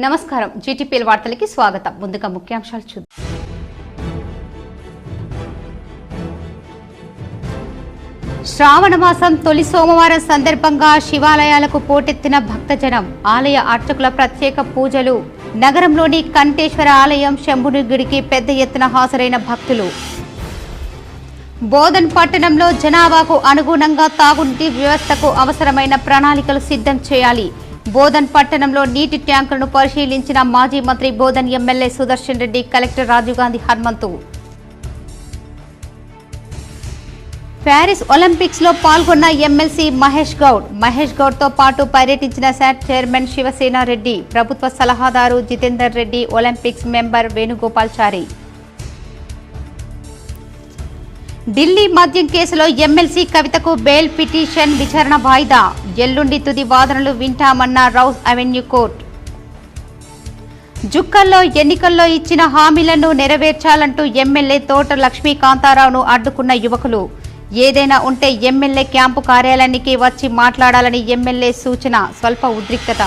నమస్కారం జీటీపీఎల్ వార్తలకి స్వాగతం. ముందుగా ముఖ్యాంశాలు చూద్దాం. శ్రావణ మాసం తొలి సోమవారం సందర్భంగా శివాలయాలకు పోటెత్తిన భక్తజనం. ఆలయ అర్చకుల ప్రత్యేక పూజలు. నగరంలోని కంఠేశ్వర ఆలయం శంభుని గుడికి పెద్ద ఎత్తున హాజరైన భక్తులు. బోధన్ పట్టణంలో జనాభాకు అనుగుణంగా తాగునీటి వ్యవస్థకు అవసరమైన ప్రణాళికలు సిద్ధం చేయాలి. బోధన్ పట్టణంలో నీటి ట్యాంకులను పరిశీలించిన మాజీ మంత్రి Bodhan MLA Sudarshan Reddy, collector Rajiv Gandhi Hanumanthu. Paris Olympics లో పాల్గొన్న ఎమ్మెల్సీ మహేష్ గౌడ్ తో పాటు పర్యటించిన శాట్ చైర్మన్ శివసేన రెడ్డి, ప్రభుత్వ సలహాదారు జితేందర్ రెడ్డి, ఒలింపిక్స్ మెంబర్ వేణుగోపాల్చారి. ఢిల్లీ మద్యం కేసులో ఎమ్మెల్సీ కవితకు బెయిల్ పిటిషన్ విచారణ వాయిదా. ఎల్లుండి తుది వాదనలు వింటామన్న రౌస్ అవెన్యూ కోర్టు. జుక్కల్లో ఎన్నికల్లో ఇచ్చిన హామీలను నెరవేర్చాలంటూ ఎమ్మెల్యే తోట లక్ష్మీకాంతారావును అడ్డుకున్న యువకులు. ఏదైనా ఉంటే ఎమ్మెల్యే క్యాంపు కార్యాలయానికి వచ్చి మాట్లాడాలని ఎమ్మెల్యే సూచన. స్వల్ప ఉద్రిక్తత.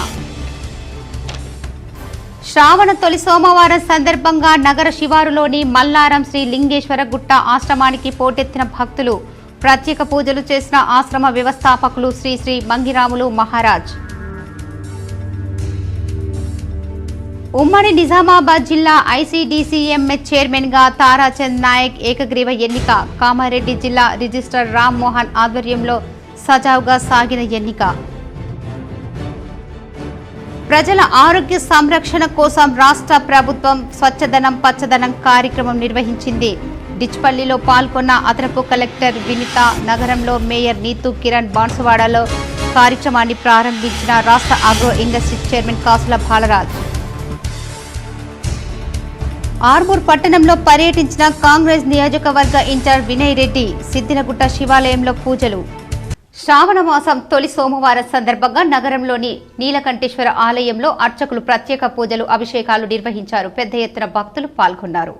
శ్రావణ తొలి సోమవారం సందర్భంగా నగర శివారులోని మల్లారం శ్రీ లింగేశ్వర గుట్ట ఆశ్రమానికి పోటెత్తిన భక్తులు. ప్రత్యేక పూజలు చేసిన ఆశ్రమ వ్యవస్థాపకులు శ్రీ శ్రీ మంగిరాములు మహారాజ్. ఉమ్మడి నిజామాబాద్ జిల్లా ఐసీడీసీఎంఎస్ చైర్మన్ గా తారాచంద్ నాయక్ ఏకగ్రీవ ఎన్నిక. కామారెడ్డి జిల్లా రిజిస్ట్రార్ రామ్ మోహన్ ఆధ్వర్యంలో సజావుగా సాగిన ఎన్నిక. ప్రజల ఆరోగ్య సంరక్షణ కోసం రాష్ట్ర ప్రభుత్వం స్వచ్ఛదనం పచ్చదనం కార్యక్రమం నిర్వహించింది. డిచ్పల్లిలో పాల్గొన్న అదనపు కలెక్టర్ వినిత, నగరంలో మేయర్ నీతూ కిరణ్, బాన్సువాడలో కార్యక్రమాన్ని ప్రారంభించిన రాష్ట్ర అగ్రో ఇండస్ట్రీ చైర్మన్ కాసుల బాలరాజ్. ఆర్మూర్ పట్టణంలో పర్యటించిన కాంగ్రెస్ నియోజకవర్గ ఇన్ఛార్జ్ వినయ్ రెడ్డి. సిద్దినగుట్ట శివాలయంలో పూజలు. శ్రావణ మాసం తొలి సోమవారం సందర్భంగా నగరంలోని నీలకంఠేశ్వర ఆలయంలో అర్చకులు ప్రత్యేక పూజలు, అభిషేకాలు నిర్వహించారు. పెద్ద ఎత్తున భక్తులు పాల్గొన్నారు.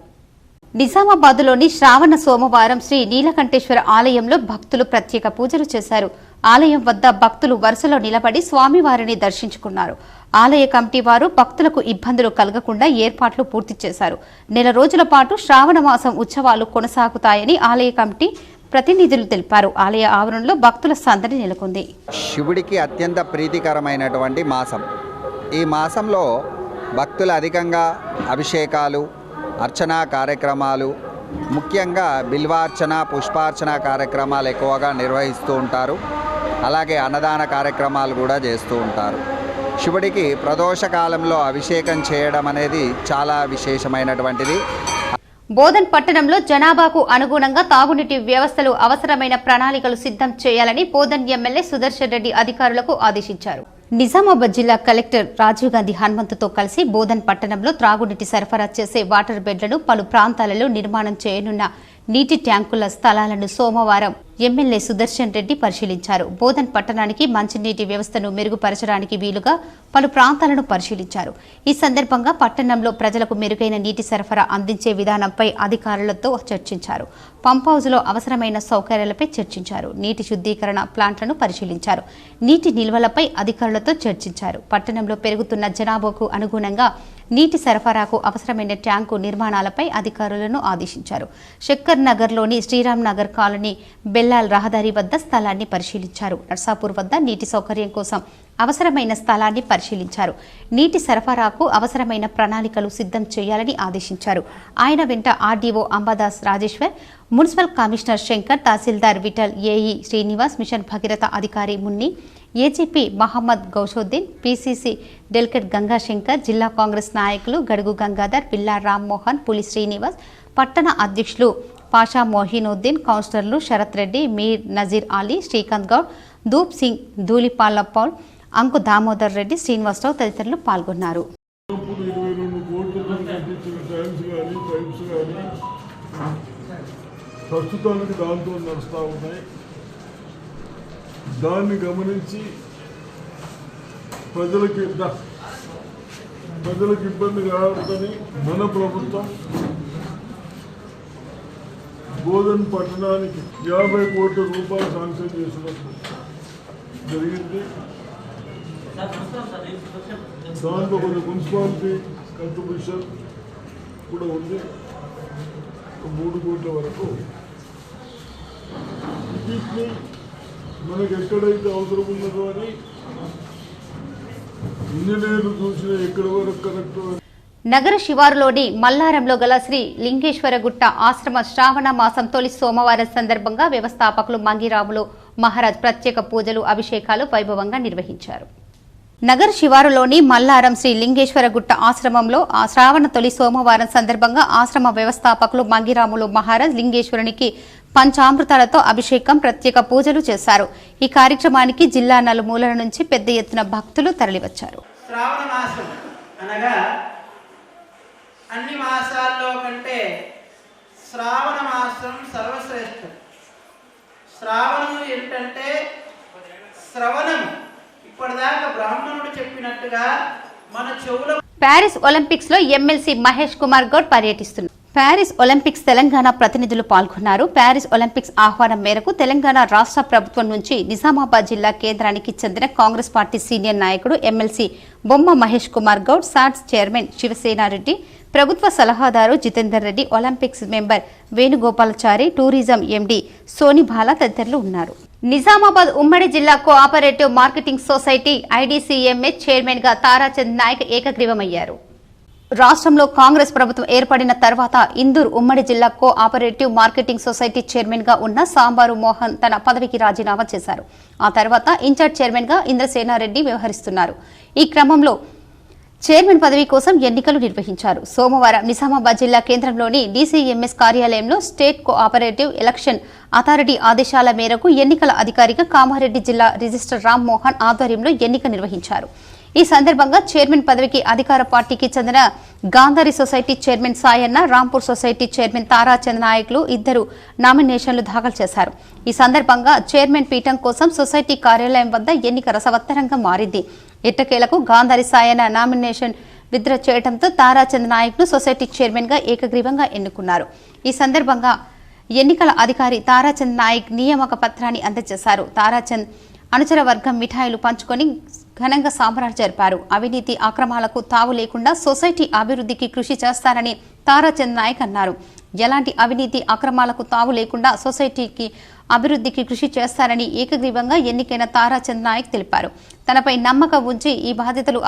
నిజామాబాద్లోని శ్రావణ సోమవారం శ్రీ నీలకంఠేశ్వర ఆలయంలో భక్తులు ప్రత్యేక పూజలు చేశారు. ఆలయం వద్ద భక్తులు వరుసలో నిలబడి స్వామివారిని దర్శించుకున్నారు. ఆలయ కమిటీ వారు భక్తులకు ఇబ్బందులు కలగకుండా ఏర్పాట్లు పూర్తి చేశారు. నెల రోజుల పాటు శ్రావణ మాసం ఉత్సవాలు కొనసాగుతాయని ఆలయ కమిటీ ప్రతినిధులు తెలిపారు. ఆలయ ఆవరణలో భక్తుల సందడి నెలకొంది. శివుడికి అత్యంత ప్రీతికరమైనటువంటి మాసం. ఈ మాసంలో భక్తులు అధికంగా అభిషేకాలు, అర్చనా కార్యక్రమాలు, ముఖ్యంగా బిల్వార్చన, పుష్పార్చన కార్యక్రమాలు ఎక్కువగా నిర్వహిస్తూ ఉంటారు. అలాగే అన్నదాన కార్యక్రమాలు కూడా చేస్తూ ఉంటారు. శివుడికి ప్రదోష కాలంలో అభిషేకం చేయడం అనేది చాలా విశేషమైనటువంటిది. బోధన్ పట్టణంలో జనాభాకు అనుగుణంగా తాగునీటి వ్యవస్థలు అవసరమైన ప్రణాళికలు సిద్ధం చేయాలని బోధన్ ఎమ్మెల్యే సుదర్శన్ రెడ్డి అధికారులకు ఆదేశించారు. నిజామాబాద్ జిల్లా కలెక్టర్ రాజీవ్ గాంధీ హనుమంతుతో కలిసి బోధన్ పట్టణంలో త్రాగునీటి సరఫరా చేసే వాటర్ బెడ్లను పలు ప్రాంతాలలో నిర్మాణం చేయనున్న నీటి ట్యాంకుల స్థలాలను సోమవారం ఎమ్మెల్యే సుదర్శన్ రెడ్డి పరిశీలించారు. బోధన్ పట్టణానికి మంచినీటి వ్యవస్థను మెరుగుపరచడానికి వీలుగా పలు ప్రాంతాలను పరిశీలించారు. ఈ సందర్భంగా పట్టణంలో ప్రజలకు మెరుగైన నీటి సరఫరా అందించే విధానంపై అధికారులతో చర్చించారు. పంప్ హౌజ్లో అవసరమైన సౌకర్యాలపై చర్చించారు. నీటి శుద్ధీకరణ ప్లాంట్లను పరిశీలించారు. నీటి నిల్వలపై అధికారులతో చర్చించారు. పట్టణంలో పెరుగుతున్న జనాభాకు అనుగుణంగా నీటి సరఫరాకు అవసరమైన ట్యాంకు నిర్మాణాలపై అధికారులను ఆదేశించారు. శక్కర్ నగర్లోని శ్రీరామ్ నగర్ కాలనీ బెల్లాల్ రహదారి వద్ద స్థలాన్ని పరిశీలించారు. నర్సాపూర్ వద్ద నీటి సౌకర్యం కోసం అవసరమైన స్థలాన్ని పరిశీలించారు. నీటి సరఫరాకు అవసరమైన ప్రణాళికలు సిద్ధం చేయాలని ఆదేశించారు. ఆయన వెంట RDO Ambadas Rajeshwar, municipal commissioner Shankar, tahsildar Vithal, AE Srinivas, mission Bhagiratha అధికారి Munni, AGP Mohammed Goushuddin, PCC delegate Gangashankar, జిల్లా కాంగ్రెస్ నాయకులు గడుగు గంగాధర్, బిల్లా రామ్మోహన్, పులి శ్రీనివాస్, పట్టణ అధ్యక్షులు పాషా మొహినుద్దీన్, కౌన్సిలర్లు శరత్ రెడ్డి, మీర్ నజీర్ అలీ, శ్రీకాంత్ గౌడ్, ధూప్ సింగ్, ధూళిపాల పౌల్, అంకు దామోదర్ రెడ్డి, శ్రీనివాసరావు తదితరులు పాల్గొన్నారు. ప్రస్తుతానికి దాంతో నడుస్తూ ఉన్నాయి. దాన్ని గమనించి ప్రజలకు ఇబ్బంది కావద్దని మన ప్రభుత్వం బోధన్ పట్టణానికి 50 కోట్ల రూపాయలు శాంక్షన్ చేసినట్టు జరిగింది. దాంట్లో కొంచెం మున్సిపాలిటీ కంట్రిబ్యూషన్ కూడా ఉంది, 3 కోట్ల వరకు. వీటిని మనకు ఎక్కడైతే అవసరం ఉన్నదో అని ఇంజనీర్లు చూసిన ఎక్కడి వరకు కరెక్ట్. నగర శివారులోని మల్లారంలో గల శ్రీ లింగేశ్వరగుట్ట ఆశ్రమ శ్రావణ మాసం తొలి సోమవారం సందర్భంగా వ్యవస్థాపకులు మంగిరాములు మహారాజ్ ప్రత్యేక పూజలు అభిషేకాలు వైభవంగా నిర్వహించారు. నగర శివారులోని మల్లారం శ్రీ లింగేశ్వరగుట్ట ఆశ్రమంలో ఆ శ్రావణ తొలి సోమవారం సందర్భంగా ఆశ్రమ వ్యవస్థాపకులు మంగిరాములు మహారాజ్ లింగేశ్వరునికి పంచామృతాలతో అభిషేకం ప్రత్యేక పూజలు చేశారు. ఈ కార్యక్రమానికి జిల్లా నలుమూలల నుంచి పెద్ద ఎత్తున భక్తులు తరలివచ్చారు. శ్రావణ మాసం అనగా అన్ని మాసాల్లో కంటే శ్రావణ మాసం సర్వశ్రేష్టం. శ్రావణము ఏంటంటే శ్రవణం. ఇప్పటిదాకా బ్రాహ్మణుడు చెప్పినట్టుగా మన చెవుల. ప్యారిస్ ఒలింపిక్స్ లో ఎమ్మెల్సీ మహేష్ కుమార్ గౌడ్ పర్యటిస్తున్నారు. ప్యారిస్ ఒలింపిక్స్ తెలంగాణ ప్రతినిధులు పాల్గొన్నారు. ప్యారిస్ ఒలింపిక్స్ ఆహ్వానం మేరకు తెలంగాణ రాష్ట్ర ప్రభుత్వం నుంచి నిజామాబాద్ జిల్లా కేంద్రానికి చెందిన కాంగ్రెస్ పార్టీ సీనియర్ నాయకుడు MLC Bomma Mahesh Kumar Goud, SATS chairman Sivasena Reddy, ప్రభుత్వ సలహాదారు Jitender Reddy, Olympics member Venugopalachari, tourism MD Sonibala తదితరులు ఉన్నారు. నిజామాబాద్ ఉమ్మడి జిల్లా cooperative marketing society IDCMA chairman గా తారాచంద్ నాయక్ ఏకగ్రీవమయ్యారు. రాష్ట్రంలో కాంగ్రెస్ ప్రభుత్వం ఏర్పడిన తర్వాత ఇందూర్ ఉమ్మడి జిల్లా కోఆపరేటివ్ మార్కెటింగ్ సొసైటీ చైర్మన్ గా ఉన్న సాంబారు మోహన్ తన పదవికి రాజీనామా చేశారు. ఆ తర్వాత ఇన్ఛార్జ్ చైర్మన్ గా ఇంద్రసేనారెడ్డి వ్యవహరిస్తున్నారు. ఈ క్రమంలో చైర్మన్ పదవి కోసం ఎన్నికలు నిర్వహించారు. సోమవారం నిజామాబాద్ జిల్లా కేంద్రంలోని డీసీఎంఎస్ కార్యాలయంలో స్టేట్ కోఆపరేటివ్ ఎలక్షన్ అథారిటీ ఆదేశాల మేరకు ఎన్నికల అధికారిగా కామారెడ్డి జిల్లా రిజిస్టర్ రామ్ మోహన్ ఆధ్వర్యంలో ఎన్నిక నిర్వహించారు. ఈ సందర్భంగా చైర్మన్ పదవికి అధికార పార్టీకి చెందిన Gandhari society chairman Sayanna, Rampur society chairman Tarachand నాయకులు ఇద్దరు నామినేషన్లు దాఖలు చేశారు. ఈ సందర్భంగా చైర్మన్ పీఠం కోసం సొసైటీ కార్యాలయం వద్ద ఎన్నిక రసవత్తరంగా మారింది. ఎట్టకేలకు గాంధారి సాయన్న నామినేషన్ విత్డ్రా చేయడంతో తారాచంద్ నాయక్ను సొసైటీ చైర్మన్ గా ఏకగ్రీవంగా ఎన్నుకున్నారు. ఈ సందర్భంగా ఎన్నికల అధికారి తారాచంద్ నాయక్ నియామక పత్రాన్ని అందజేశారు. తారాచంద్ అనుచర వర్గం మిఠాయిలు పంచుకొని ఘనంగా సంబరాలు జరిపారు. అవినీతి అక్రమాలకు తావు లేకుండా సొసైటీ అభివృద్ధికి కృషి చేస్తారని తారాచంద్ నాయక్ అన్నారు. ఎలాంటి అవినీతి అక్రమాలకు తావు లేకుండా సొసైటీకి అభివృద్ధికి కృషి చేస్తారని ఏకగ్రీవంగా ఎన్నికైన తారాచంద్ నాయక్ తెలిపారు. తనపై నమ్మకం ఉంచి ఈ బాధ్యతలు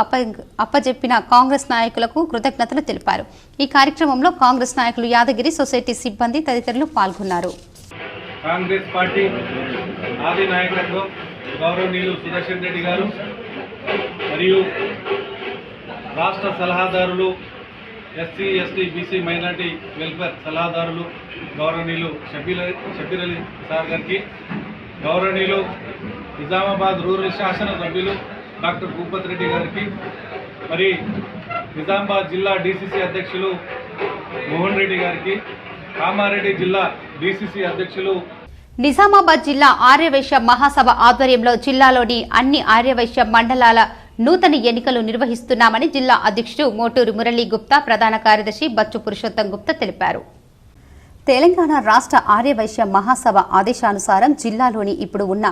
అప్పజెప్పిన కాంగ్రెస్ నాయకులకు కృతజ్ఞతలు తెలిపారు. ఈ కార్యక్రమంలో కాంగ్రెస్ నాయకులు యాదగిరి, సొసైటీ సిబ్బంది తదితరులు పాల్గొన్నారు. కాంగ్రెస్ పార్టీ ఆది నాయకత్వం గౌరవనీయులు సుదర్శన్ రెడ్డి గారు మరియు రాష్ట్ర సలహాదారులు, SC ST BC minority welfare సలహాదారులు గౌరవనీయులు షబీర్ అలీ సార్ గారికి, గౌరవనీయులు నిజామాబాద్ రూరల్ శాసన సభ్యులు డాక్టర్ భూపత్ రెడ్డి గారికి, మరి నిజామాబాద్ జిల్లా డీసీసీ అధ్యక్షులు మోహన్ రెడ్డి గారికి, కామారెడ్డి జిల్లా డీసీసీ అధ్యక్షులు. నిజామాబాద్ జిల్లా ఆర్యవైశ్య మహాసభ ఆధ్వర్యంలో జిల్లాలోని అన్ని ఆర్యవైశ్య మండలాల నూతన ఎన్నికలు నిర్వహిస్తున్నామని జిల్లా అధ్యక్షుడు మోటూరు మురళీ గుప్తా, ప్రధాన కార్యదర్శి బచ్చు పురుషోత్తం గుప్తా తెలిపారు. తెలంగాణ రాష్ట్ర ఆర్యవైశ్య మహాసభ ఆదేశానుసారం జిల్లాలోని ఇప్పుడు ఉన్న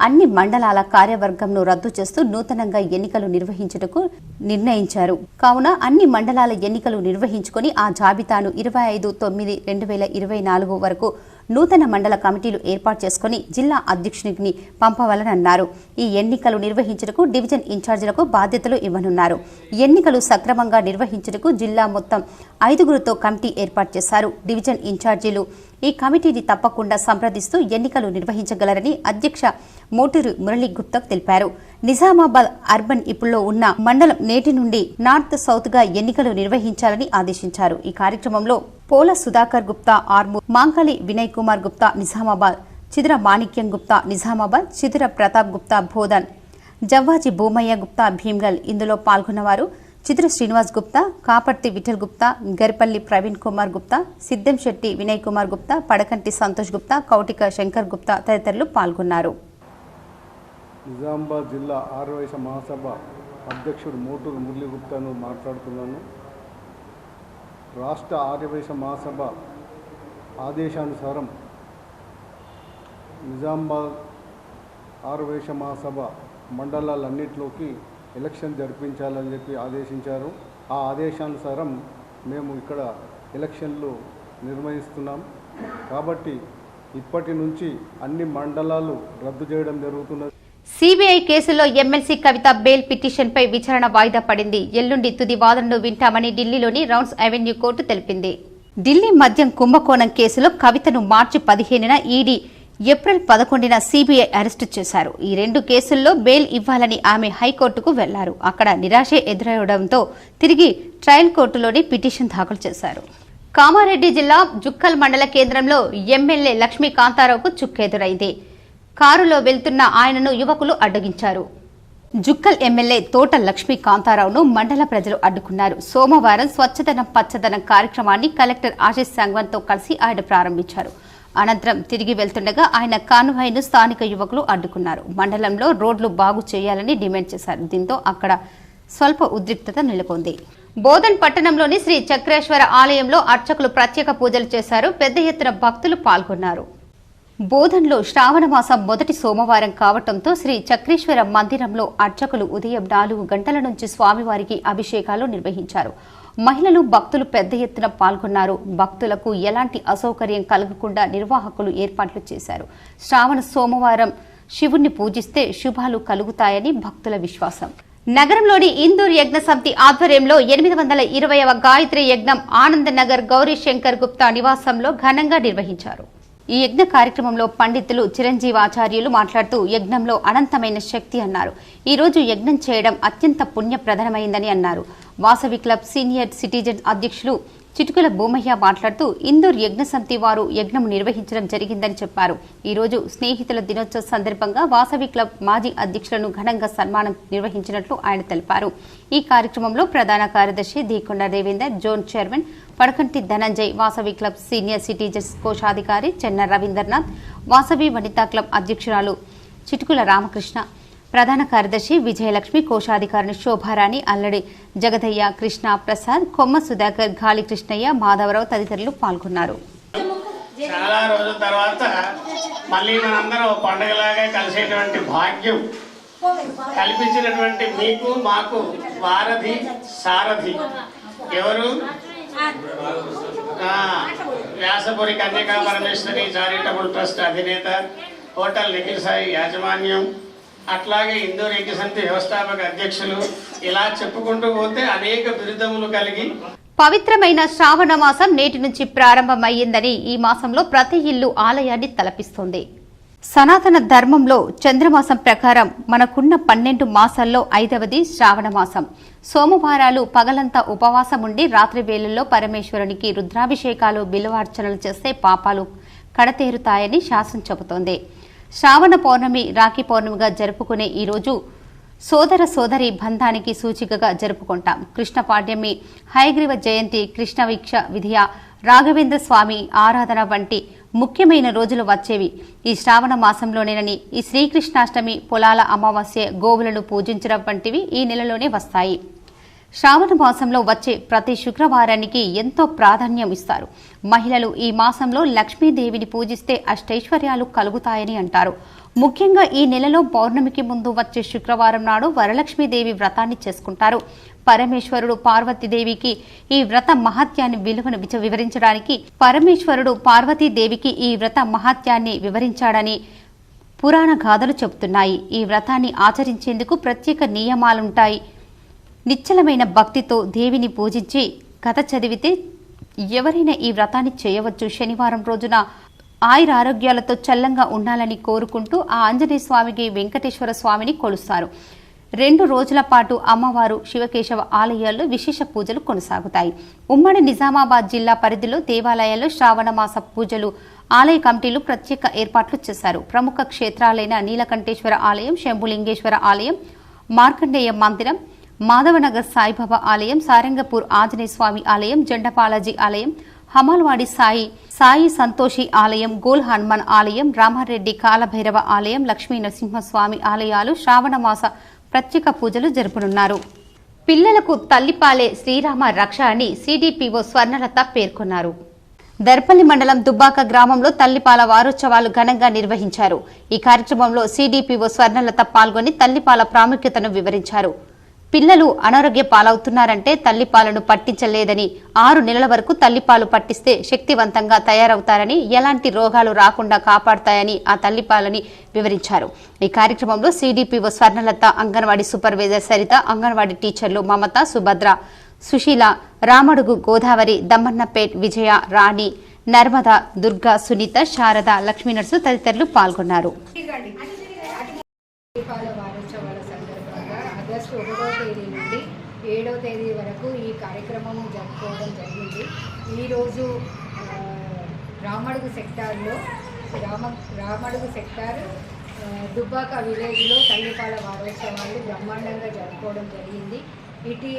అన్ని మండలాల కార్యవర్గంను రద్దు చేస్తూ నూతనంగా ఎన్నికలు నిర్వహించుటకు నిర్ణయించారు. కావున అన్ని మండలాల ఎన్నికలు నిర్వహించుకుని ఆ జాబితాను 25/9/2024 వరకు నూతన మండల కమిటీలు ఏర్పాటు చేసుకుని జిల్లా అధ్యక్షునికి పంపవాలన్నారు. ఈ ఎన్నికలు నిర్వహించుటకు డివిజన్ ఇన్ఛార్జీలకు బాధ్యతలు ఇవ్వనున్నారు. ఎన్నికలు సక్రమంగా నిర్వహించుటకు జిల్లా మొత్తం 5గురితో కమిటీ ఏర్పాటు చేశారు. డివిజన్ ఇన్ఛార్జీలు ఈ కమిటీని తప్పకుండా సంప్రదిస్తూ ఎన్నికలు నిర్వహించగలరని అధ్యక్ష మోటూరు మురళీ గుప్తా తెలిపారు. నిజామాబాద్ అర్బన్ ఇప్పుల్లో ఉన్న మండలం నేటి నుండి నార్త్ సౌత్ గా ఎన్నికలు నిర్వహించాలని ఆదేశించారు. ఈ కార్యక్రమంలో పోల సుధాకర్ గుప్తా ఆర్మూర్, మాంకలి వినయ్ కుమార్ గుప్తా నిజామాబాద్, చిదుర మాణిక్యం గుప్తా నిజామాబాద్, చిదుర ప్రతాప్ గుప్తా బోధన్, జవ్వాజీ భూమయ్య గుప్తా భీమ్గల్. ఇందులో పాల్గొన్నవారు చిదుర శ్రీనివాస్ గుప్తా, కాపర్తి విఠల్ గుప్తా, గరిపల్లి ప్రవీణ్ కుమార్ గుప్తా, సిద్ధం శెట్టి వినయ్ కుమార్ గుప్తా, పడకంటి సంతోష్ గుప్తా, కౌటిక శంకర్ గుప్తా తదితరులు పాల్గొన్నారు. నిజామాబాద్ జిల్లా ఆర్యవైశ్య మహాసభ అధ్యక్షుడు మోటూరు మురళీ గుప్తాను మాట్లాడుతున్నాను. రాష్ట్ర ఆర్యవైశ్య మహాసభ ఆదేశానుసారం నిజామాబాద్ ఆర్యవైశ్య మహాసభ మండలాలన్నింటిలోకి ఎలక్షన్ జరిపించాలని చెప్పి ఆదేశించారు. ఆ ఆదేశానుసారం మేము ఇక్కడ ఎలక్షన్లు నిర్వహిస్తున్నాం. కాబట్టి ఇప్పటి నుంచి అన్ని మండలాలు రద్దు చేయడం జరుగుతున్నది. సిబిఐ కేసులో ఎమ్మెల్సీ కవిత బెయిల్ పిటిషన్పై విచారణ వాయిదా పడింది. ఎల్లుండి తుది వాదనను వింటామని ఢిల్లీలోని రౌండ్స్ అవెన్యూ కోర్టు తెలిపింది. ఢిల్లీ మద్యం కుంభకోణం కేసులో కవితను మార్చి 15న ఈడీ, ఏప్రిల్ 11న సిబిఐ అరెస్టు చేశారు. ఈ 2 కేసుల్లో బెయిల్ ఇవ్వాలని ఆమె హైకోర్టుకు వెళ్లారు. అక్కడ నిరాశే ఎదురవడంతో తిరిగి ట్రయల్ కోర్టులోని పిటిషన్ దాఖలు చేశారు. కామారెడ్డి జిల్లా జుక్కల్ మండల కేంద్రంలో ఎమ్మెల్యే లక్ష్మీ కాంతారావుకు చుక్కెదురైంది. కారులో వెళ్తున్న ఆయనను యువకులు అడ్డగించారు. జుక్కల్ ఎమ్మెల్యే తోట లక్ష్మీ కాంతారావును మండల ప్రజలు అడ్డుకున్నారు. సోమవారం స్వచ్ఛదనం పచ్చదనం కార్యక్రమాన్ని కలెక్టర్ ఆశీష్ సంగ్వాన్తో కలిసి ఆయన ప్రారంభించారు. అనంతరం తిరిగి వెళ్తుండగా ఆయన కాన్వాయ్ను స్థానిక యువకులు అడ్డుకున్నారు. మండలంలో రోడ్లు బాగు చేయాలని డిమాండ్ చేశారు. దీంతో అక్కడ స్వల్ప ఉద్రిక్తత నెలకొంది. బోధన్ పట్టణంలోని శ్రీ చక్రేశ్వర ఆలయంలో అర్చకులు ప్రత్యేక పూజలు చేశారు. పెద్ద ఎత్తున భక్తులు పాల్గొన్నారు. బోధన్లో శ్రావణ మాసం మొదటి సోమవారం కావటంతో శ్రీ చక్రేశ్వర మందిరంలో అర్చకులు ఉదయం 4 గంటల నుంచి స్వామివారికి అభిషేకాలు నిర్వహించారు. మహిళలు భక్తులు పెద్ద ఎత్తున పాల్గొన్నారు. భక్తులకు ఎలాంటి అసౌకర్యం కలగకుండా నిర్వాహకులు ఏర్పాట్లు చేశారు. శ్రావణ సోమవారం శివుణ్ణి పూజిస్తే శుభాలు కలుగుతాయని భక్తుల విశ్వాసం. నగరంలోని ఇందూర్ యజ్ఞ సమితి ఆధ్వర్యంలో 820వ గాయత్రి యజ్ఞం ఆనందనగర్ గౌరీ శంకర్ గుప్తా నివాసంలో ఘనంగా నిర్వహించారు. ఈ యజ్ఞ కార్యక్రమంలో పండితులు చిరంజీవాచార్యులు మాట్లాడుతూ యజ్ఞంలో అనంతమైన శక్తి అన్నారు. ఈ రోజు యజ్ఞం చేయడం అత్యంత పుణ్యప్రదమైందని అన్నారు. వాసవి క్లబ్ సీనియర్ సిటిజన్ అధ్యక్షులు చిటుకుల భూమయ్య మాట్లాడుతూ ఇందూర్ యజ్ఞ సమితి వారు యజ్ఞం నిర్వహించడం జరిగిందని చెప్పారు. ఈ రోజు స్నేహితుల దినోత్సవ సందర్భంగా వాసవి క్లబ్ మాజీ అధ్యక్షులను ఘనంగా సన్మానం నిర్వహించినట్లు ఆయన తెలిపారు. ఈ కార్యక్రమంలో ప్రధాన కార్యదర్శి Deekonda Devender, zone chairman Padakanti Dhananjay, Vasavi club senior citizens కోశాధికారి చెన్న రవీంద్రనాథ్, వాసవి వనితా క్లబ్ అధ్యక్షురాలు చిటుకుల రామకృష్ణ, ప్రధాన కార్యదర్శి విజయలక్ష్మి, కోశాధికారిని శోభారాణి, అల్లడి జగదయ్య, కృష్ణ ప్రసాద్, కొమ్మ సుధాకర్, గాలి కృష్ణయ్య, మాధవరావు తదితరులు పాల్గొన్నారు. చాలా రోజుల తర్వాత మళ్ళీ మనందరం పండుగలాగా కలిసేటువంటి భాగ్యం కల్పించినటువంటి మీకు మాకు వారధి సారథి ఎవరు? వ్యాసపురి కన్యకా పరమేశ్వరి చారిటబుల్ ట్రస్ట్ అధినేత, హోటల్ నిఖిల్ సాయి యాజమాన్యం, అట్లాగే ఇందూర్ యజ్ఞ సమితి వ్యవస్థాపక అధ్యక్షులు, ఇలా చెప్పుకుంటూ పోతే అనేక బిరుదములు కలిగి పవిత్రమైన శ్రావణ మాసం నేటి నుంచి ప్రారంభమయ్యిందని ఈ మాసంలో ప్రతి ఇల్లు ఆలయాన్ని తలపిస్తోంది. సనాతన ధర్మంలో చంద్రమాసం ప్రకారం మనకున్న 12 మాసాల్లో 5వది శ్రావణ మాసం. సోమవారాలు పగలంతా ఉపవాసం ఉండి రాత్రి వేళల్లో పరమేశ్వరునికి రుద్రాభిషేకాలు, బిల్వార్చనలు చేస్తే పాపాలు కడతేరుతాయని శాస్త్రం చెబుతోంది. శ్రావణ పౌర్ణమి రాఖీ పౌర్ణమిగా జరుపుకునే ఈ రోజు సోదర సోదరి బంధానికి సూచికగా జరుపుకుంటాం. కృష్ణ పాడ్యమి, హయగ్రీవ జయంతి, కృష్ణ వీక్ష విధియ, రాఘవేంద్ర స్వామి ఆరాధన వంటి ముఖ్యమైన రోజులు వచ్చేవి ఈ శ్రావణ మాసంలోనేనని, ఈ శ్రీకృష్ణాష్టమి, పొలాల అమావాస్య, గోవులను పూజించడం వంటివి ఈ నెలలోనే వస్తాయి. శ్రావణ మాసంలో వచ్చే ప్రతి శుక్రవారానికి ఎంతో ప్రాధాన్యం ఇస్తారు. మహిళలు ఈ మాసంలో లక్ష్మీదేవిని పూజిస్తే అష్టైశ్వర్యాలు కలుగుతాయని అంటారు. ముఖ్యంగా ఈ నెలలో పౌర్ణమికి ముందు వచ్చే శుక్రవారం నాడు వరలక్ష్మీదేవి వ్రతాన్ని చేసుకుంటారు. పరమేశ్వరుడు పార్వతీదేవికి ఈ వ్రత మహాత్యాన్ని వివరించాడని పురాణ గాథలు చెబుతున్నాయి. ఈ వ్రతాన్ని ఆచరించేందుకు ప్రత్యేక నియమాలుంటాయి. నిశ్చలమైన భక్తితో దేవిని పూజించి కథ చదివితే ఎవరైనా ఈ వ్రతాన్ని చేయవచ్చు. శనివారం రోజున ఆయురారోగ్యాలతో చల్లంగా ఉండాలని కోరుకుంటూ ఆ ఆంజనేయ స్వామికి, వెంకటేశ్వర స్వామిని కొలుస్తారు. 2 రోజుల పాటు అమ్మవారు శివకేశవ ఆలయాల్లో విశేష పూజలు కొనసాగుతాయి. ఉమ్మడి నిజామాబాద్ జిల్లా పరిధిలో దేవాలయాల్లో శ్రావణ మాస పూజలు ఆలయ కమిటీలు ప్రత్యేక ఏర్పాట్లు చేశారు. ప్రముఖ క్షేత్రాలైన నీలకంఠేశ్వర ఆలయం, శంభులింగేశ్వర ఆలయం, మార్కండేయ మందిరం, మాధవనగర్ సాయిబాబా ఆలయం, సారంగపూర్ ఆంజనేయ స్వామి ఆలయం, జెండపాలాజీ ఆలయం, హమాల్వాడి సాయి సంతోషి ఆలయం, గోల్ హనుమాన్ ఆలయం, రామారెడ్డి కాలభైరవ ఆలయం, లక్ష్మీ నరసింహస్వామి ఆలయాలు శ్రావణ మాస ప్రత్యేక పూజలు జరుపునున్నారు. పిల్లలకు తల్లిపాలే శ్రీరామ రక్ష అని సిడిపిఓ స్వర్ణలత పేర్కొన్నారు. దర్పల్లి మండలం దుబ్బాక గ్రామంలో తల్లిపాల వారోత్సవాలు ఘనంగా నిర్వహించారు. ఈ కార్యక్రమంలో సిడిపిఓ స్వర్ణలత పాల్గొని తల్లిపాల ప్రాముఖ్యతను వివరించారు. పిల్లలు అనారోగ్య పాలవుతున్నారంటే తల్లిపాలను పట్టించలేదని 6 నెలల వరకు తల్లిపాలు పట్టిస్తే శక్తివంతంగా తయారవుతారని ఎలాంటి రోగాలు రాకుండా కాపాడతాయని ఆ తల్లిపాలని వివరించారు. ఈ కార్యక్రమంలో సిడిపిఓ స్వర్ణలత, అంగన్వాడీ సూపర్వైజర్ సరిత, అంగన్వాడీ టీచర్లు మమత, సుభద్ర, సుశీల, రామడుగు గోదావరి, దమ్మన్నపేట్ విజయ, రాణి, నర్మద, దుర్గా, సునీత, శారద, లక్ష్మీనర్సు తదితరులు పాల్గొన్నారు. ఆగస్టు 1వ తేదీ నుండి 7వ తేదీ వరకు ఈ కార్యక్రమం జరుపుకోవడం జరిగింది. ఈరోజు రామడుగు సెక్టార్ దుబ్బాక విలేజ్లో తల్లిపాల వారోత్సవాలు బ్రహ్మాండంగా జరుపుకోవడం జరిగింది. ఇటు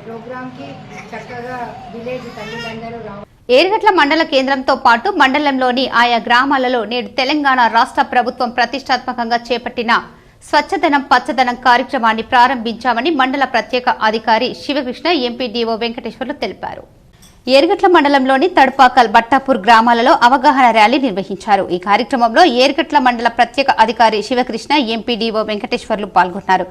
ప్రోగ్రాంకి చక్కగా విలేజ్ తల్లిదండ్రులు ఏర్గట్ల మండల కేంద్రంతో పాటు మండలంలోని ఆయా గ్రామాలలో నేడు తెలంగాణ రాష్ట్ర ప్రభుత్వం ప్రతిష్టాత్మకంగా చేపట్టిన స్వచ్ఛదనం పచ్చదనం కార్యక్రమాన్ని ప్రారంభించామని మండల ప్రత్యేక అధికారి శివకృష్ణ, ఎంపీడీఓ వెంకటేశ్వర్లు తెలిపారు. ఏర్గట్ల మండలంలోని తడ్పాకల్, బట్టాపూర్ గ్రామాలలో అవగాహన ర్యాలీ నిర్వహించారు. ఈ కార్యక్రమంలో ఏర్గట్ల మండల ప్రత్యేక అధికారి శివకృష్ణ, ఎంపీడీఓ వెంకటేశ్వర్లు పాల్గొన్నారు.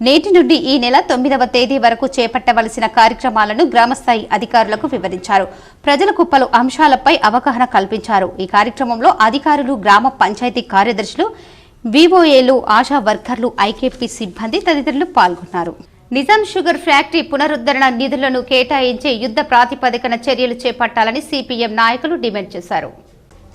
నేటి నుండి ఈ నెల 9వ తేదీ వరకు చేపట్టవలసిన కార్యక్రమాలను గ్రామస్థాయి అధికారులకు వివరించారు. ప్రజలకు పలు అంశాలపై అవగాహన కల్పించారు. ఈ కార్యక్రమంలో అధికారులు, గ్రామ పంచాయతీ కార్యదర్శులు, వివోఏలు, ఆశా వర్కర్లు, ఐకేపీ సిబ్బంది తదితరులు పాల్గొన్నారు. నిజాం షుగర్ ఫ్యాక్టరీ పునరుద్ధరణ నిధులను కేటాయించి యుద్ధ ప్రాతిపదికన చర్యలు చేపట్టాలని సిపిఎం నాయకులు డిమాండ్ చేశారు.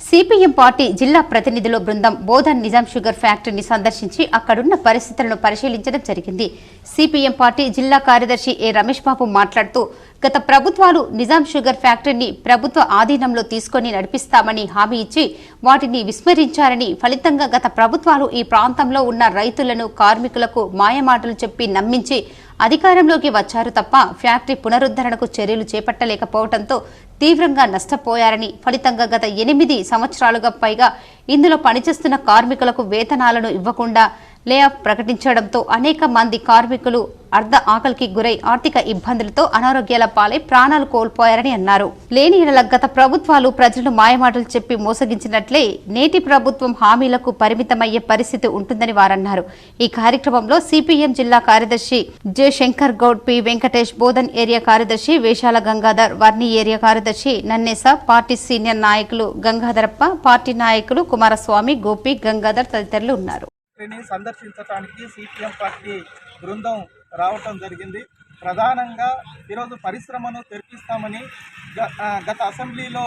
సిపిఎం పార్టీ జిల్లా ప్రతినిధుల బృందం బోధన్ నిజాం షుగర్ ఫ్యాక్టరీని సందర్శించి అక్కడున్న పరిస్థితులను పరిశీలించడం జరిగింది. సిపిఎం పార్టీ జిల్లా కార్యదర్శి ఏ రమేష్ బాబు మాట్లాడుతూ, గత ప్రభుత్వాలు నిజాం షుగర్ ఫ్యాక్టరీని ప్రభుత్వ ఆధీనంలో తీసుకుని నడిపిస్తామని హామీ ఇచ్చి వాటిని విస్మరించారని, ఫలితంగా గత ప్రభుత్వాలు ఈ ప్రాంతంలో ఉన్న రైతులను, కార్మికులకు మాయమాటలు చెప్పి నమ్మించి అధికారంలోకి వచ్చారు తప్ప ఫ్యాక్టరీ పునరుద్ధరణకు చర్యలు చేపట్టలేకపోవడంతో తీవ్రంగా నష్టపోయారని, ఫలితంగా గత 8 సంవత్సరాలుగా పైగా ఇందులో పనిచేస్తున్న కార్మికులకు వేతనాలను ఇవ్వకుండా లేఆఫ్ ప్రకటించడంతో అనేక మంది కార్మికులు అర్ధ ఆకలికి గురై ఆర్థిక ఇబ్బందులతో అనారోగ్యాల పాలై ప్రాణాలు కోల్పోయారని అన్నారు. లేని ఎడల గత ప్రభుత్వాలు ప్రజలను మాయమాటలు చెప్పి మోసగించినట్లే నేటి ప్రభుత్వం హామీలకు పరిమితమయ్యే పరిస్థితి ఉంటుందని వారన్నారు. ఈ కార్యక్రమంలో సిపిఎం జిల్లా కార్యదర్శి J Shankar Goud, P Venkatesh, Bodhan area కార్యదర్శి వేషాల గంగాధర్, వర్ణి ఏరియా కార్యదర్శి నన్నేస, పార్టీ సీనియర్ నాయకులు గంగాధరప్ప, పార్టీ నాయకులు కుమారస్వామి, గోపి, గంగాధర్ తదితరులు ఉన్నారు. సందర్శించడానికి సిపిఎం పార్టీ బృందం రావటం జరిగింది. ప్రధానంగా ఈరోజు పరిశ్రమను తెరిపిస్తామని గత అసెంబ్లీలో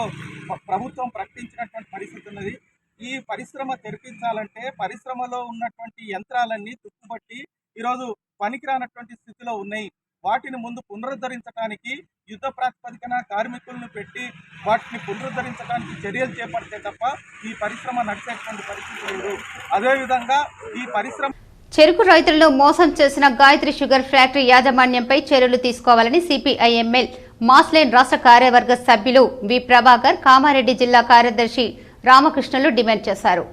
ప్రభుత్వం ప్రకటించినటువంటి పరిస్థితి ఉన్నది. ఈ పరిశ్రమ తెరిపించాలంటే పరిశ్రమలో ఉన్నటువంటి యంత్రాలన్నీ తుప్పుబట్టి ఈరోజు పనికిరానటువంటి స్థితిలో ఉన్నాయి. వాటిని ముందు పునరుద్ధరించడానికి యుద్ధ ప్రాతిపదికన కార్మికులను పెట్టి వాటిని పునరుద్ధరించడానికి చర్యలు చేపడితే తప్ప ఈ పరిశ్రమ నడిచేటువంటి పరిస్థితి లేదు. అదేవిధంగా ఈ పరిశ్రమ చెరుకు రైతులను మోసం చేసిన గాయత్రి షుగర్ ఫ్యాక్టరీ యాజమాన్యంపై చర్యలు తీసుకోవాలని సిపిఐఎంఎల్ మాస్లైన్ రాష్ట్ర కార్యవర్గ సభ్యులు వి ప్రభాకర్, కామారెడ్డి జిల్లా కార్యదర్శి రామకృష్ణలు డిమాండ్ చేశారు.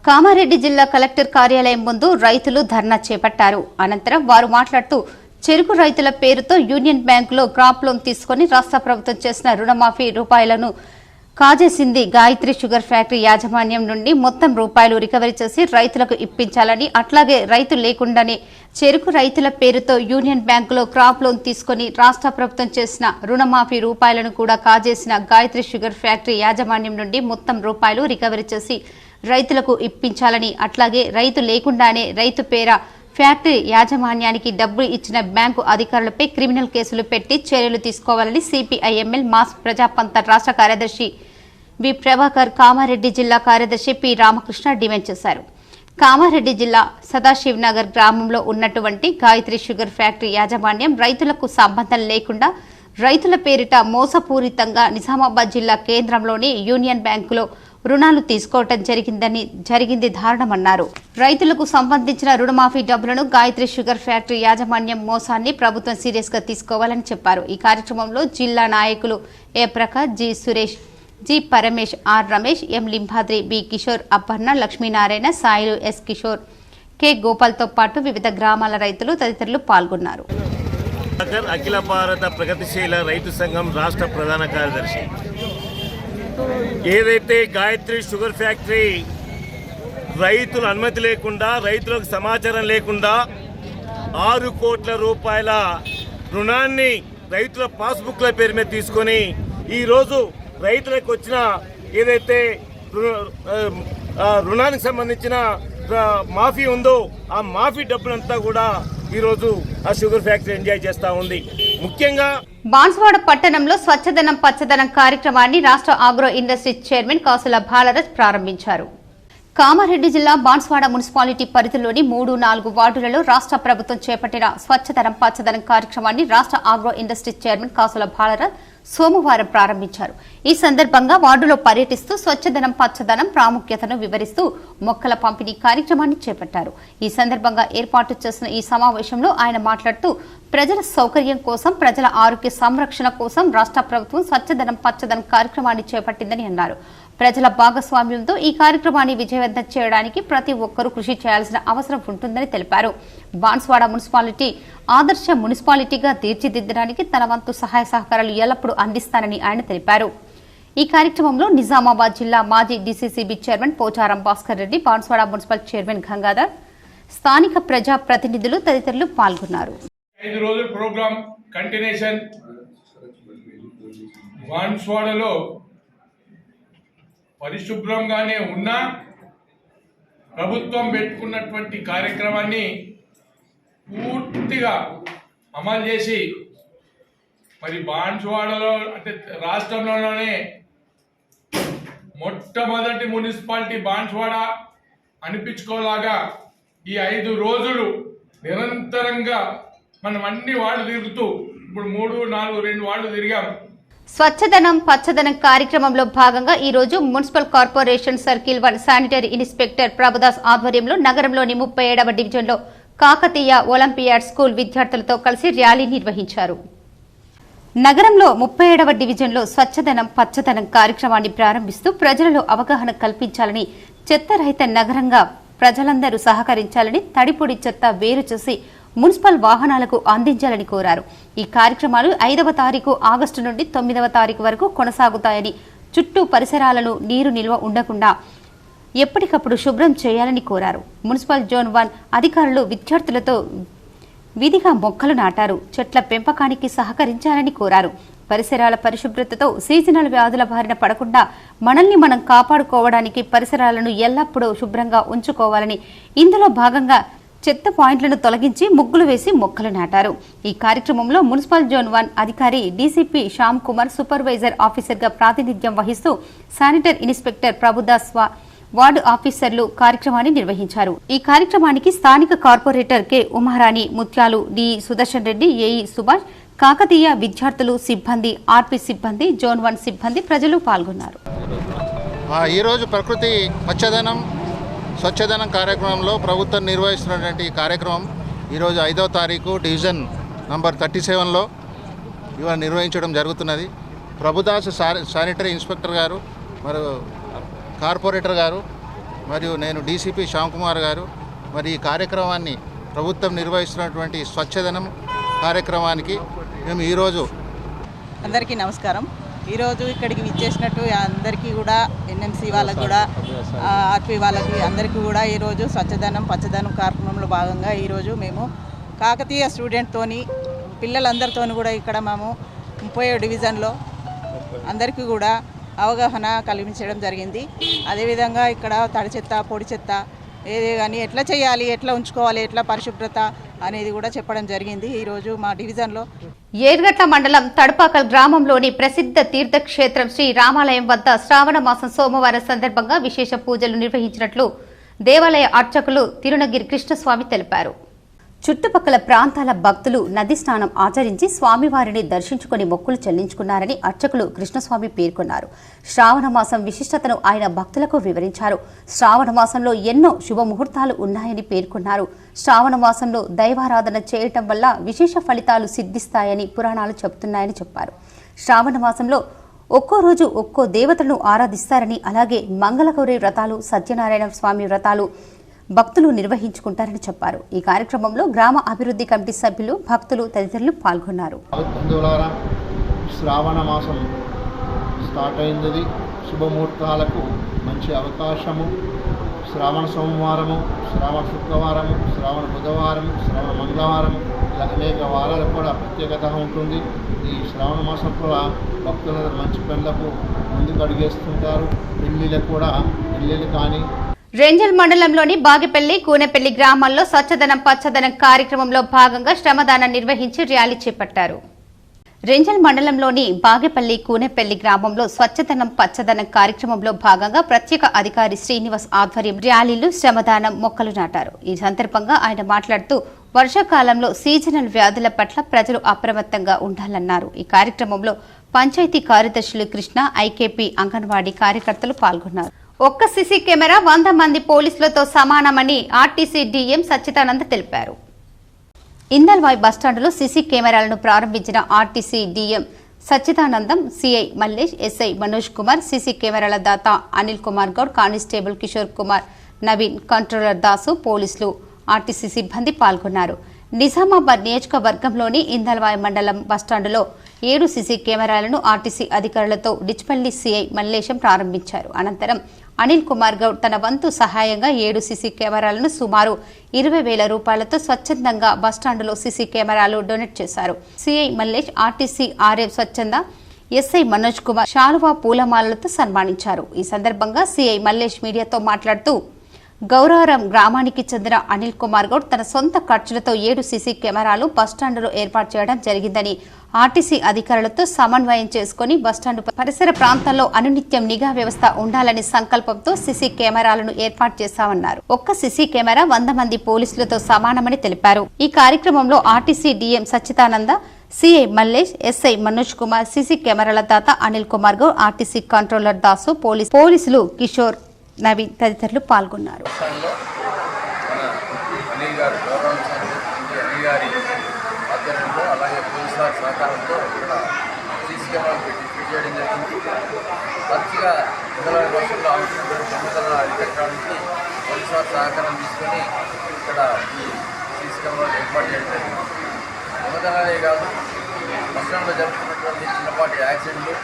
కామారెడ్డి జిల్లా కలెక్టర్ కార్యాలయం ముందు రైతులు ధర్నా చేపట్టారు. అనంతరం వారు మాట్లాడుతూ, చెరుకు రైతుల పేరుతో యూనియన్ బ్యాంకులో క్రాప్ లోన్ తీసుకుని రాష్ట్ర ప్రభుత్వం చేసిన రుణమాఫీ రూపాయలను కాజేసింది. గాయత్రి షుగర్ ఫ్యాక్టరీ యాజమాన్యం నుండి మొత్తం రూపాయలు రికవరీ చేసి రైతులకు ఇప్పించాలని, అట్లాగే రైతు లేకుండానే చెరుకు రైతుల పేరుతో యూనియన్ బ్యాంకులో క్రాప్ లోన్ తీసుకుని రాష్ట్ర ప్రభుత్వం చేసిన రుణమాఫీ రూపాయలను కూడా కాజేసిన గాయత్రి షుగర్ ఫ్యాక్టరీ యాజమాన్యం నుండి మొత్తం రూపాయలు రికవరీ చేసి రైతులకు ఇప్పించాలని, అట్లాగే రైతు లేకుండానే రైతు పేర ఫ్యాక్టరీ యాజమాన్యానికి డబ్బులు ఇచ్చిన బ్యాంకు అధికారులపై క్రిమినల్ కేసులు పెట్టి చర్యలు తీసుకోవాలని సిపిఐఎంఎల్ మాస్ ప్రజాపంత రాష్ట్ర కార్యదర్శి వి ప్రభాకర్, కామారెడ్డి జిల్లా కార్యదర్శి పి రామకృష్ణ డిమాండ్ చేశారు. కామారెడ్డి జిల్లా సదాశివ్ నగర్ గ్రామంలో ఉన్నటువంటి గాయత్రి షుగర్ ఫ్యాక్టరీ యాజమాన్యం రైతులకు సంబంధం లేకుండా రైతుల పేరిట మోసపూరితంగా నిజామాబాద్ జిల్లా కేంద్రంలోని యూనియన్ బ్యాంకులో రుణాలు తీసుకోవటం జరిగింది దారుణమన్నారు. రైతులకు సంబంధించిన రుణమాఫీ డబ్బులను గాయత్రి షుగర్ ఫ్యాక్టరీ యాజమాన్యం మోసాన్ని ప్రభుత్వం సీరియస్ గా తీసుకోవాలని చెప్పారు. ఈ కార్యక్రమంలో జిల్లా నాయకులు A Prakash, G Suresh, G Paramesh, R Ramesh, M Limbadri, B Kishore, Aparna, Lakshminarayana, Sailu, S Kishore, K గోపాల్తో పాటు వివిధ గ్రామాల రైతులు తదితరులు పాల్గొన్నారు. అఖిల భారత ప్రగతిశీల రైతు సంఘం రాష్ట్ర ప్రధాన కార్యదర్శి. ఏదైతే గాయత్రి షుగర్ ఫ్యాక్టరీ రైతుల అనుమతి లేకుండా, రైతులకు సమాచారం లేకుండా 6 కోట్ల రూపాయల రుణాన్ని రైతుల పాస్బుక్ల పేరు మీద తీసుకొని ఈరోజు రైతులకు వచ్చిన ఏదైతే రుణానికి సంబంధించిన మాఫీ ఉందో ఆ మాఫీ డబ్బులంతా కూడా ఈరోజు ఆ షుగర్ ఫ్యాక్టరీ ఎంజాయ్ చేస్తూ ఉంది. ముఖ్యంగా బాన్స్వాడ పట్టణంలో స్వచ్ఛదనం పచ్చదనం కార్యక్రమాన్ని రాష్ట్ర ఆగ్రో ఇండస్ట్రీ చైర్మన్ కాసుల బాలరాజ్ ప్రారంభించారు. కామారెడ్డి జిల్లా బాన్స్వాడ మున్సిపాలిటీ పరిధిలోని 3-4 వార్డులలో రాష్ట్ర ప్రభుత్వం చేపట్టిన స్వచ్ఛదనం పచ్చదనం కార్యక్రమాన్ని రాష్ట్ర ఆగ్రో ఇండస్ట్రీ చైర్మన్ కాసుల బాలరాజ్ సోమవారం ప్రారంభించారు. ఈ సందర్భంగా వార్డులో పర్యటిస్తూ స్వచ్ఛదనం పచ్చదనం ప్రాముఖ్యతను వివరిస్తూ మొక్కల పంపిణీ కార్యక్రమాన్ని చేపట్టారు. ఈ సందర్భంగా ఏర్పాటు చేసిన ఈ సమావేశంలో ఆయన మాట్లాడుతూ ప్రజల సౌకర్యం కోసం, ప్రజల ఆరోగ్య సంరక్షణ కోసం రాష్ట్ర ప్రభుత్వం స్వచ్ఛదనం పచ్చదనం కార్యక్రమాన్ని చేపట్టిందని అన్నారు. ప్రజల భాగస్వామ్యంతో ఈ కార్యక్రమాన్ని విజయవంతం చేయడానికి ప్రతి ఒక్కరూ కృషి చేయాల్సిన అవసరం ఉంటుందని తెలిపారు. బాన్స్వాడ మున్సిపాలిటీ ఆదర్శ మున్సిపాలిటీగా తీర్చిదిద్దడానికి తన వంతు సహాయ సహకారాలు ఎల్లప్పుడూ అందిస్తానని ఆయన తెలిపారు. ఈ కార్యక్రమంలో నిజామాబాద్ జిల్లా మాజీ DCCB chairman Pocharam Bhaskar Reddy, Banswada municipal chairman Gangadhar, స్థానిక ప్రజా ప్రతినిధులు తదితరులు పాల్గొన్నారు. 5 రోజుల ప్రోగ్రాం కంటిన్యూషన్ బాన్స్వాడలో పరిశుభ్రంగానే ఉన్నా ప్రభుత్వం పెట్టుకున్నటువంటి కార్యక్రమాన్ని పూర్తిగా అమలు చేసి మరి బాన్స్వాడలో అంటే రాష్ట్రంలోనే మొట్టమొదటి మున్సిపాలిటీ బాన్స్వాడ అనిపించుకోలాగా ఈ 5 రోజులు నిరంతరంగా మనం అన్ని వార్డు తిరుగుతూ ఇప్పుడు 3, 4, 2 వార్డు తిరిగాం. స్వచ్ఛదనం పచ్చదనం కార్యక్రమంలో భాగంగా ఈ రోజు municipal corporation circle 1 sanitary inspector Prabhudas ఆధ్వర్యంలో నగరంలోని 37వ డివిజన్లో కాకతీయ ఒలింపియాడ్ స్కూల్ విద్యార్థులతో కలిసి ర్యాలీ నిర్వహించారు. నగరంలో 37వ డివిజన్లో స్వచ్ఛదనం పచ్చదనం కార్యక్రమాన్ని ప్రారంభిస్తూ ప్రజలలో అవగాహన కల్పించాలని, చెత్తరహిత నగరంగా ప్రజలందరూ సహకరించాలని, తడిపొడి చెత్త వేరు చేసి మున్సిపల్ వాహనాలకు అందించాలని కోరారు. ఈ కార్యక్రమాలు 5వ తారీఖు ఆగస్టు నుండి 9వ తారీఖు వరకు కొనసాగుతాయని, చుట్టూ పరిసరాలను నీరు నిల్వ ఉండకుండా ఎప్పటికప్పుడు శుభ్రం చేయాలని కోరారు. మున్సిపల్ జోన్ 1 అధికారులు విద్యార్థులతో విధిగా మొక్కలు నాటారు. చెట్ల పెంపకానికి సహకరించాలని కోరారు. పరిసరాల పరిశుభ్రతతో సీజనల్ వ్యాధుల బారిన పడకుండా మనల్ని మనం కాపాడుకోవడానికి పరిసరాలను ఎల్లప్పుడూ శుభ్రంగా ఉంచుకోవాలని, ఇందులో భాగంగా చెత్త పాయింట్లను తొలగించి ముగ్గులు వేసి మొక్కలు నాటారు. ఈ కార్యక్రమంలో మున్సిపల్ జోన్ 1 అధికారి డీసీపీ శ్యామ్ కుమార్, సూపర్వైజర్ ఆఫీసర్గా ప్రాతినిధ్యం వహిస్తూ శానిటరీ ఇన్స్పెక్టర్ ప్రభుదాస్, వార్డు ఆఫీసర్లు కార్యక్రమాన్ని నిర్వహించారు. ఈ కార్యక్రమానికి స్థానిక కార్పొరేటర్ కె ఉమారాణి, ముత్యాలు, డి సుదర్శన్ రెడ్డి, ఏఈ సుభాష్, కాకతీయ విద్యార్థులు, సిబ్బంది, ఆర్పీ సిబ్బంది, జోన్ 1 సిబ్బంది, ప్రజలు పాల్గొన్నారు. ఈరోజు ప్రకృతి పచ్చదనం స్వచ్ఛదనం కార్యక్రమంలో ప్రభుత్వం నిర్వహిస్తున్నటువంటి ఈ కార్యక్రమం ఈరోజు 5వ తారీఖు డివిజన్ నంబర్ 37లో ఇవాళ నిర్వహించడం జరుగుతున్నది. ప్రభుదాస్ శానిటరీ ఇన్స్పెక్టర్ గారు, మరియు కార్పొరేటర్ గారు, మరియు నేను డీసీపీ శ్యామ్ కుమార్ గారు మరి ఈ కార్యక్రమాన్ని ప్రభుత్వం నిర్వహిస్తున్నటువంటి స్వచ్ఛదనం కార్యక్రమానికి మేము ఈరోజు అందరికీ నమస్కారం. ఈరోజు ఇక్కడికి విచ్చేసినట్టు అందరికీ కూడా ఎన్ఎంసీ వాళ్ళకి కూడా ఆర్పీ వాళ్ళకి అందరికీ కూడా ఈరోజు స్వచ్ఛదనం పచ్చదనం కార్యక్రమంలో భాగంగా ఈరోజు మేము కాకతీయ స్టూడెంట్తోని పిల్లలందరితోని కూడా ఇక్కడ మేము 30వ డివిజన్లో అందరికీ కూడా అవగాహన కల్పించడం జరిగింది. అదేవిధంగా ఇక్కడ తడి చెత్త పొడి చెత్త ఏదే కానీ ఎట్లా చేయాలి, ఎట్లా ఉంచుకోవాలి, ఎట్లా పరిశుభ్రత అనేది కూడా చెప్పడం జరిగింది. ఈరోజు మా డివిజన్లో ఏర్గట్ల మండలం తడపాకల్ గ్రామంలోని ప్రసిద్ధ తీర్థక్షేత్రం శ్రీ రామాలయం వద్ద శ్రావణ మాసం సోమవారం సందర్భంగా విశేష పూజలు నిర్వహించినట్లు దేవాలయ అర్చకులు తిరునగిరి కృష్ణస్వామి తెలిపారు. చుట్టుపక్కల ప్రాంతాల భక్తులు నది స్నానం ఆచరించి స్వామివారిని దర్శించుకుని మొక్కులు చెల్లించుకున్నారని అర్చకులు కృష్ణస్వామి పేర్కొన్నారు. శ్రావణ మాసం విశిష్టతను ఆయన భక్తులకు వివరించారు. శ్రావణ మాసంలో ఎన్నో శుభముహూర్తాలు ఉన్నాయని పేర్కొన్నారు. శ్రావణ మాసంలో దైవారాధన చేయటం వల్ల విశేష ఫలితాలు సిద్ధిస్తాయని పురాణాలు చెబుతున్నాయని చెప్పారు. శ్రావణ మాసంలో ఒక్కో రోజు ఒక్కో దేవతలను ఆరాధిస్తారని, అలాగే మంగళగౌరి వ్రతాలు, సత్యనారాయణ స్వామి వ్రతాలు భక్తులు నిర్వహించుకుంటారని చెప్పారు. ఈ కార్యక్రమంలో గ్రామ అభివృద్ధి కమిటీ సభ్యులు, భక్తులు తదితరులు పాల్గొన్నారు. శ్రావణ మాసం స్టార్ట్ అయింది. శుభముహూర్తాలకు మంచి అవకాశము. శ్రావణ సోమవారము, శ్రావణ శుక్రవారము, శ్రావణ బుధవారము, శ్రావణ మంగళవారం మంగళవారం ఇలా అనేక వారాలకు కూడా ప్రత్యేకత ఉంటుంది. ఈ శ్రావణ మాసం కూడా భక్తులందరూ మంచి పనులకు ముందుకు అడుగేస్తుంటారు. పెళ్ళిళ్ళు కానీ. రెంజల్ మండలంలోని బాగేపల్లి కూనెపల్లి గ్రామాల్లో స్వచ్ఛదనం పచ్చదనం కార్యక్రమంలో భాగంగా శ్రమదానం నిర్వహించి ర్యాలీ చేపట్టారు. రెంజల్ మండలంలోని బాగేపల్లి కూనెపల్లి గ్రామంలో స్వచ్ఛదనం పచ్చదనం కార్యక్రమంలో భాగంగా ప్రత్యేక అధికారి శ్రీనివాస్ ఆధ్వర్యం ర్యాలీలు శ్రమదానం మొక్కలు నాటారు. ఈ సందర్భంగా ఆయన మాట్లాడుతూ వర్షాకాలంలో సీజనల్ వ్యాధుల పట్ల ప్రజలు అప్రమత్తంగా ఉండాలన్నారు. ఈ కార్యక్రమంలో పంచాయతీ కార్యదర్శులు కృష్ణ, ఐకేపీ, అంగన్వాడీ కార్యకర్తలు పాల్గొన్నారు. ఒక్క సీసీ కెమెరా 100 మంది పోలీసులతో సమానమని ఆర్టీసీ డీఎం సచ్చిదానంద తెలిపారు. ఇందల్వాయి బస్టాండులో సీసీ కెమెరాలను ప్రారంభించిన RTC DM Sachchidanandam, CI Mallesh, SI Manoj Kumar, CC కెమెరాల దాత అనిల్ కుమార్ గౌడ్, కానిస్టేబుల్ కిషోర్ కుమార్, నవీన్, కంట్రోలర్ దాసు, పోలీసులు, ఆర్టీసీ సిబ్బంది పాల్గొన్నారు. నిజామాబాద్ నియోజకవర్గంలోని ఇందల్వాయి మండలం బస్టాండులో 7 సీసీ కెమెరాలను ఆర్టీసీ అధికారులతో డిచ్పల్లి సిఐ మల్లేశం ప్రారంభించారు. అనంతరం అనిల్ కుమార్ గౌడ్ తన వంతు సహాయంగా 7 సీసీ కెమెరాలను సుమారు 20,000 రూపాయలతో స్వచ్ఛందంగా బస్టాండులో సీసీ కెమెరాలు డొనేట్ చేశారు. సిఐ మల్లేష్, ఆర్టీసీ ఆర్ఎఫ్ స్వచ్ఛంద ఎస్ఐ మనోజ్ కుమార్ శాలువా పూలమాలలతో సన్మానించారు. ఈ సందర్భంగా సిఐ మల్లేష్ మీడియాతో మాట్లాడుతూ గౌరారం గ్రామానికి చెందిన అనిల్ కుమార్ గౌడ్ తన సొంత ఖర్చులతో 7 సీసీ కెమెరాలు బస్టాండులో ఏర్పాటు చేయడం జరిగిందని, ఆర్టీసీ అధికారులతో సమన్వయం చేసుకుని బస్టాండు పరిసర ప్రాంతాల్లో అనునిత్యం నిఘా వ్యవస్థ ఉండాలని సంకల్పంతో సీసీ కెమెరాలను ఏర్పాటు చేశామన్నారు. ఒక్క సీసీ కెమెరా 100 మంది పోలీసులతో సమానమని తెలిపారు. ఈ కార్యక్రమంలో RTC DM Sachchidananda, CI Mallesh, SI Manoj Kumar, CC కెమెరాల దాత అనిల్ కుమార్ గౌడ్, ఆర్టీసీ కంట్రోలర్ దాసు, పోలీసులు కిషోర్, నవీన్ తదితరులు పాల్గొన్నారు. అలాగే పోలీసు వారి సహకారంతో ఇక్కడ సీసీ కెమెరాలు పెట్టి చేయడం జరిగింది. మంచిగా 20 వర్షంలో అవుతున్నటువంటి దొంగతనాలు అరికట్టడానికి పోలీసు వారి సహకారం తీసుకొని ఇక్కడ ఈ సీసీ కెమెరాలు ఏర్పాటు చేయడం జరిగింది. దొంగతనాలే కాదు, బస్టాండ్లో జరుగుతున్నటువంటి చిన్నపాటి యాక్సిడెంట్లు,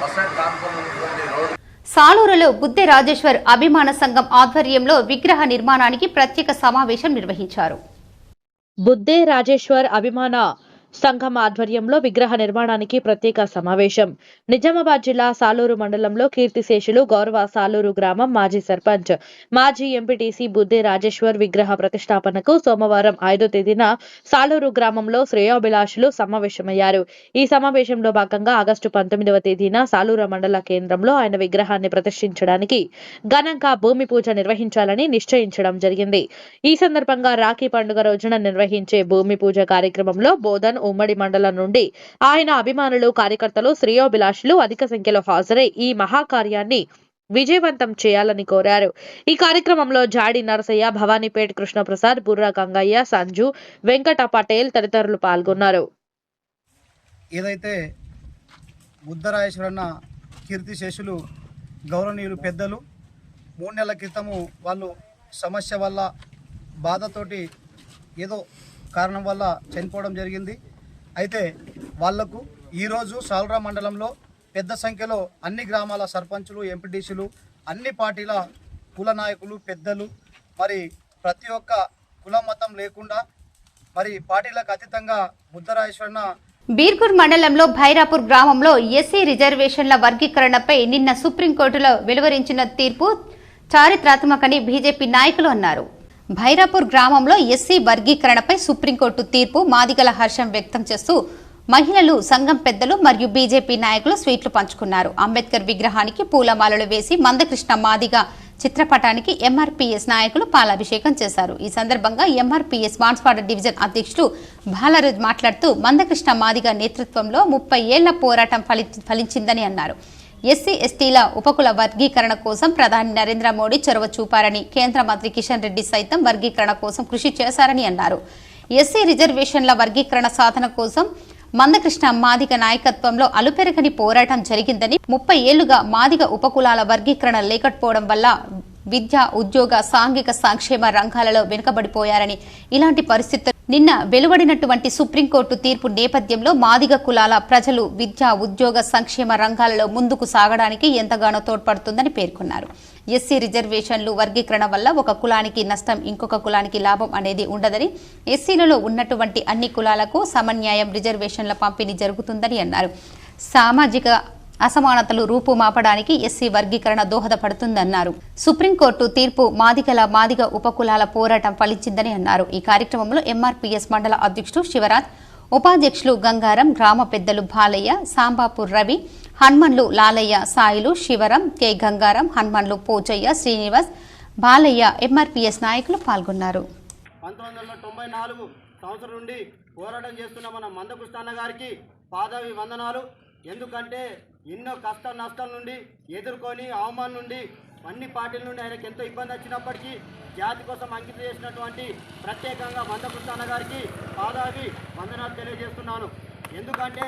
బస్టాండ్ కాంపౌండ్ ఉన్నటువంటి రోడ్డు. సాలూరులో బుద్ధే రాజేశ్వర్ అభిమాన సంఘం ఆధ్వర్యంలో విగ్రహ నిర్మాణానికి ప్రత్యేక సమావేశం నిర్వహించారు. బుద్ధే రాజేశ్వర్ అభిమాన సంఘం ఆధ్వర్యంలో విగ్రహ నిర్మాణానికి ప్రత్యేక సమావేశం. నిజామాబాద్ జిల్లా సాలూరు మండలంలో కీర్తిశేషులు గౌరవ సాలూరు గ్రామం మాజీ సర్పంచ్, మాజీ ఎంపీటీసీ బుద్ధే రాజేశ్వర్ విగ్రహ ప్రతిష్టాపనకు సోమవారం 5వ తేదీన సాలూరు గ్రామంలో శ్రేయోభిలాషులు సమావేశమయ్యారు. ఈ సమావేశంలో భాగంగా ఆగస్టు 19వ తేదీన సాలూరు మండల కేంద్రంలో ఆయన విగ్రహాన్ని ప్రతిష్ఠించడానికి ఘనంగా భూమి పూజ నిర్వహించాలని నిశ్చయించడం జరిగింది. ఈ సందర్భంగా రాఖీ పండుగ రోజున నిర్వహించే భూమి పూజ కార్యక్రమంలో బోధన్ ఉమ్మడి మండలం నుండి ఆయన అభిమానులు, కార్యకర్తలు, శ్రేయోభిలాషులు అధిక సంఖ్యలో హాజరై ఈ మహాకార్యాన్ని విజయవంతం చేయాలని కోరారు. ఈ కార్యక్రమంలో జాడి నరసయ్య, భవానీపేట్ కృష్ణప్రసాద్, బుర్రా గంగయ్య, సంజు, వెంకట పటేల్ తదితరులు పాల్గొన్నారు. ఏదైతే బుద్ధరాజేశ్వరన్న కీర్తిశేషులు గౌరవనీయులు పెద్దలు 3 నెలల క్రితము వాళ్ళు సమస్య వల్ల బాధతోటి ఏదో కారణం వల్ల చనిపోవడం జరిగింది. అయితే వాళ్లకు ఈరోజు సాలూరు మండలంలో పెద్ద సంఖ్యలో అన్ని గ్రామాల సర్పంచులు, ఎంపీటీసీలు, అన్ని పార్టీల కుల నాయకులు, పెద్దలు, మరి ప్రతి ఒక్క కుల మతం లేకుండా మరి పార్టీలకు అతీతంగా బుద్ధరాజేశ్వరన్న బీర్గూర్ మండలంలో భైరాపూర్ గ్రామంలో ఎస్సీ రిజర్వేషన్ల వర్గీకరణపై నిన్న సుప్రీంకోర్టులో వెలువరించిన తీర్పు చారిత్రాత్మకని బీజేపీ నాయకులు అన్నారు. భైరాపూర్ గ్రామంలో ఎస్సీ వర్గీకరణపై సుప్రీంకోర్టు తీర్పు మాదిగల హర్షం వ్యక్తం చేస్తూ మహిళలు, సంఘం పెద్దలు మరియు బీజేపీ నాయకులు స్వీట్లు పంచుకున్నారు. అంబేద్కర్ విగ్రహానికి పూలమాలలు వేసి మందకృష్ణ మాదిగ చిత్రపటానికి ఎంఆర్పీఎస్ నాయకులు పాలాభిషేకం చేశారు. ఈ సందర్భంగా ఎంఆర్పీఎస్ బాన్స్వాడ డివిజన్ అధ్యక్షుడు బాలరాజ్ మాట్లాడుతూ మందకృష్ణ మాదిగ నేతృత్వంలో 30 ఏళ్ల పోరాటం ఫలించిందని అన్నారు. ఎస్సీ ఎస్టీల ఉపకుల వర్గీకరణ కోసం ప్రధాని నరేంద్ర మోడీ చొరవ చూపారని, కేంద్ర మంత్రి కిషన్ రెడ్డి సైతం వర్గీకరణ కోసం కృషి చేశారని అన్నారు. ఎస్సీ రిజర్వేషన్ల వర్గీకరణ సాధన కోసం మందకృష్ణ మాదిగ నాయకత్వంలో అలుపెరగని పోరాటం జరిగిందని, 30 ఏళ్లుగా మాదిగ ఉపకులాల వర్గీకరణ లేకపోవడం వల్ల విద్య, ఉద్యోగ, సాంఘిక సంక్షేమ రంగాలలో వెనుకబడిపోయారని, ఇలాంటి పరిస్థితులు నిన్న వెలువడినటువంటి సుప్రీంకోర్టు తీర్పు నేపథ్యంలో మాదిగ కులాల ప్రజలు విద్య, ఉద్యోగ, సంక్షేమ రంగాలలో ముందుకు సాగడానికి ఎంతగానో తోడ్పడుతుందని పేర్కొన్నారు. ఎస్సీ రిజర్వేషన్లు వర్గీకరణ వల్ల ఒక కులానికి నష్టం ఇంకొక కులానికి లాభం అనేది ఉండదని, ఎస్సీలలో ఉన్నటువంటి అన్ని కులాలకు సమన్యాయం రిజర్వేషన్ల పంపిణీ జరుగుతుందని అన్నారు. సామాజిక అసమానతలు రూపుమాపడానికి ఎస్సీ వర్గీకరణ దోహదపడుతుందన్నారు. సుప్రీంకోర్టు తీర్పు మాదిగ ఉపకులాల పోరాటం ఫలించిందని అన్నారు. ఈ కార్యక్రమంలో ఎంఆర్పీఎస్ మండల అధ్యక్షుడు శివరాజ్, ఉపాధ్యక్షులు గంగారం, గ్రామ పెద్దలు బాలయ్య, సాంబాపూర్ రవి, హన్మన్లు లాలయ్య, సాయిలు, శివరం, కె గంగారం, హన్మన్లు పోచయ్య, శ్రీనివాస్, బాలయ్య, ఎంఆర్పీఎస్ నాయకులు పాల్గొన్నారు. 1994 సంవత్సరం నుండి పోరాటం చేస్తున్న మన మందకృష్ణ గారికి పాదవి వందనాలు. ఎందుకంటే ఎన్నో కష్ట నష్టం నుండి ఎదుర్కొని అవమానం నుండి అన్ని పార్టీల నుండి ఆయనకు ఎంతో ఇబ్బంది వచ్చినప్పటికీ జాతి కోసం అంకితం చేసినటువంటి ప్రత్యేకంగా మందకృష్ణ గారికి పాదావి వందనాలు తెలియజేస్తున్నాను. ఎందుకంటే